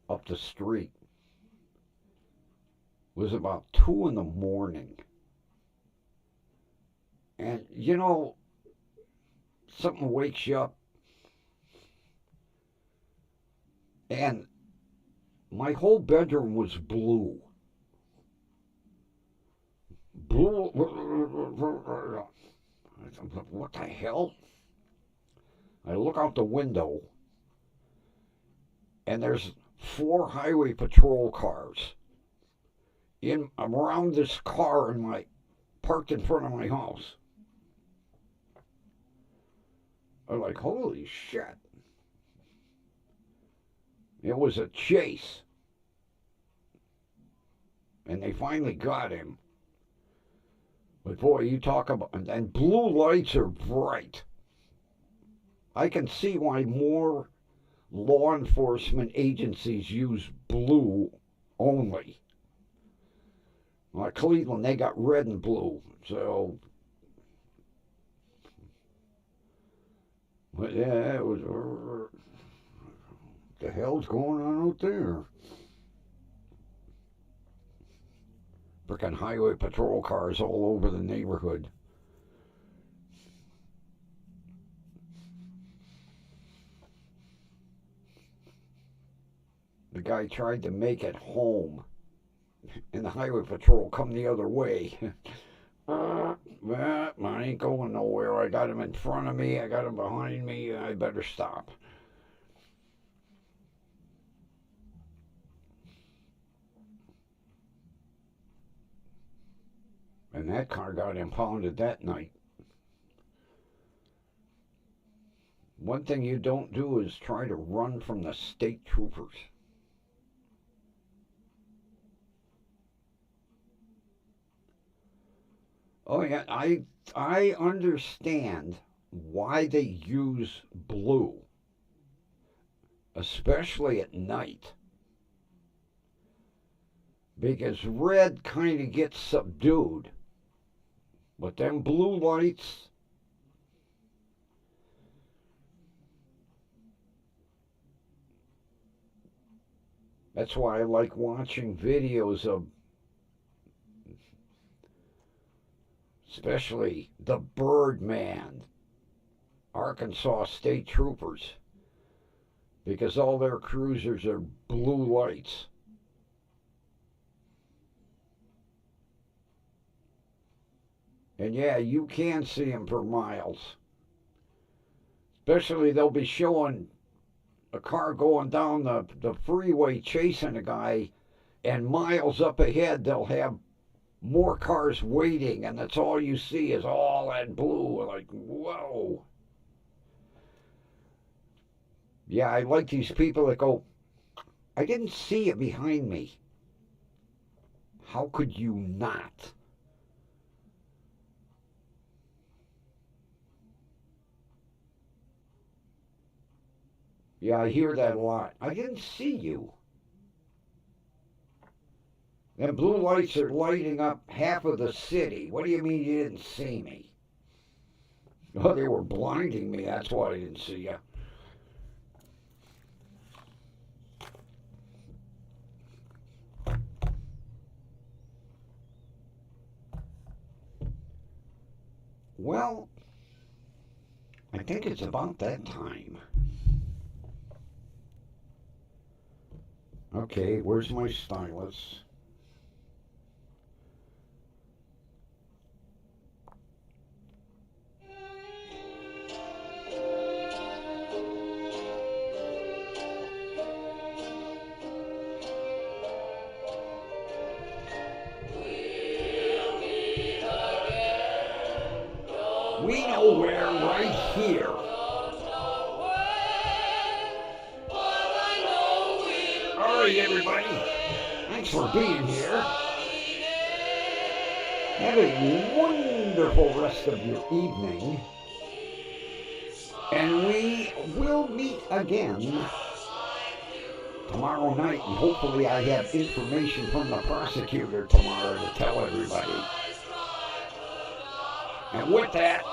[SPEAKER 1] up the street. It was about 2 in the morning. And something wakes you up. And my whole bedroom was blue. Blue. What the hell? I look out the window, and there's 4 highway patrol cars around this car parked in front of my house. I'm like, holy shit. It was a chase. And they finally got him. But boy, you talk about, and blue lights are bright. I can see why more law enforcement agencies use blue only. Like Cleveland, they got red and blue. So, but yeah, it was, what the hell's going on out there? Frickin' highway patrol cars all over the neighborhood. The guy tried to make it home, and the highway patrol come the other way. I ain't going nowhere. I got him in front of me. I got him behind me. I better stop. And that car got impounded that night. One thing you don't do is try to run from the state troopers. Oh yeah, I understand why they use blue, especially at night. Because red kind of gets subdued. But them blue lights, that's why I like watching videos of, especially the Birdman, Arkansas State Troopers, because all their cruisers are blue lights. And yeah, you can see them for miles. Especially they'll be showing a car going down the freeway chasing a guy, and miles up ahead they'll have more cars waiting, and that's all you see is all that blue. Like, whoa. Yeah, I like these people that go, I didn't see it behind me. How could you not? Yeah, I hear that a lot. I didn't see you. And blue lights are lighting up half of the city. What do you mean you didn't see me? Oh, they were blinding me. That's why I didn't see you. Well, I think it's about that time. Okay, where's my stylus? We know where, right here. All right, everybody. Thanks for being here. Have a wonderful rest of your evening. And we will meet again tomorrow night. And hopefully I have information from the prosecutor tomorrow to tell everybody. And with that,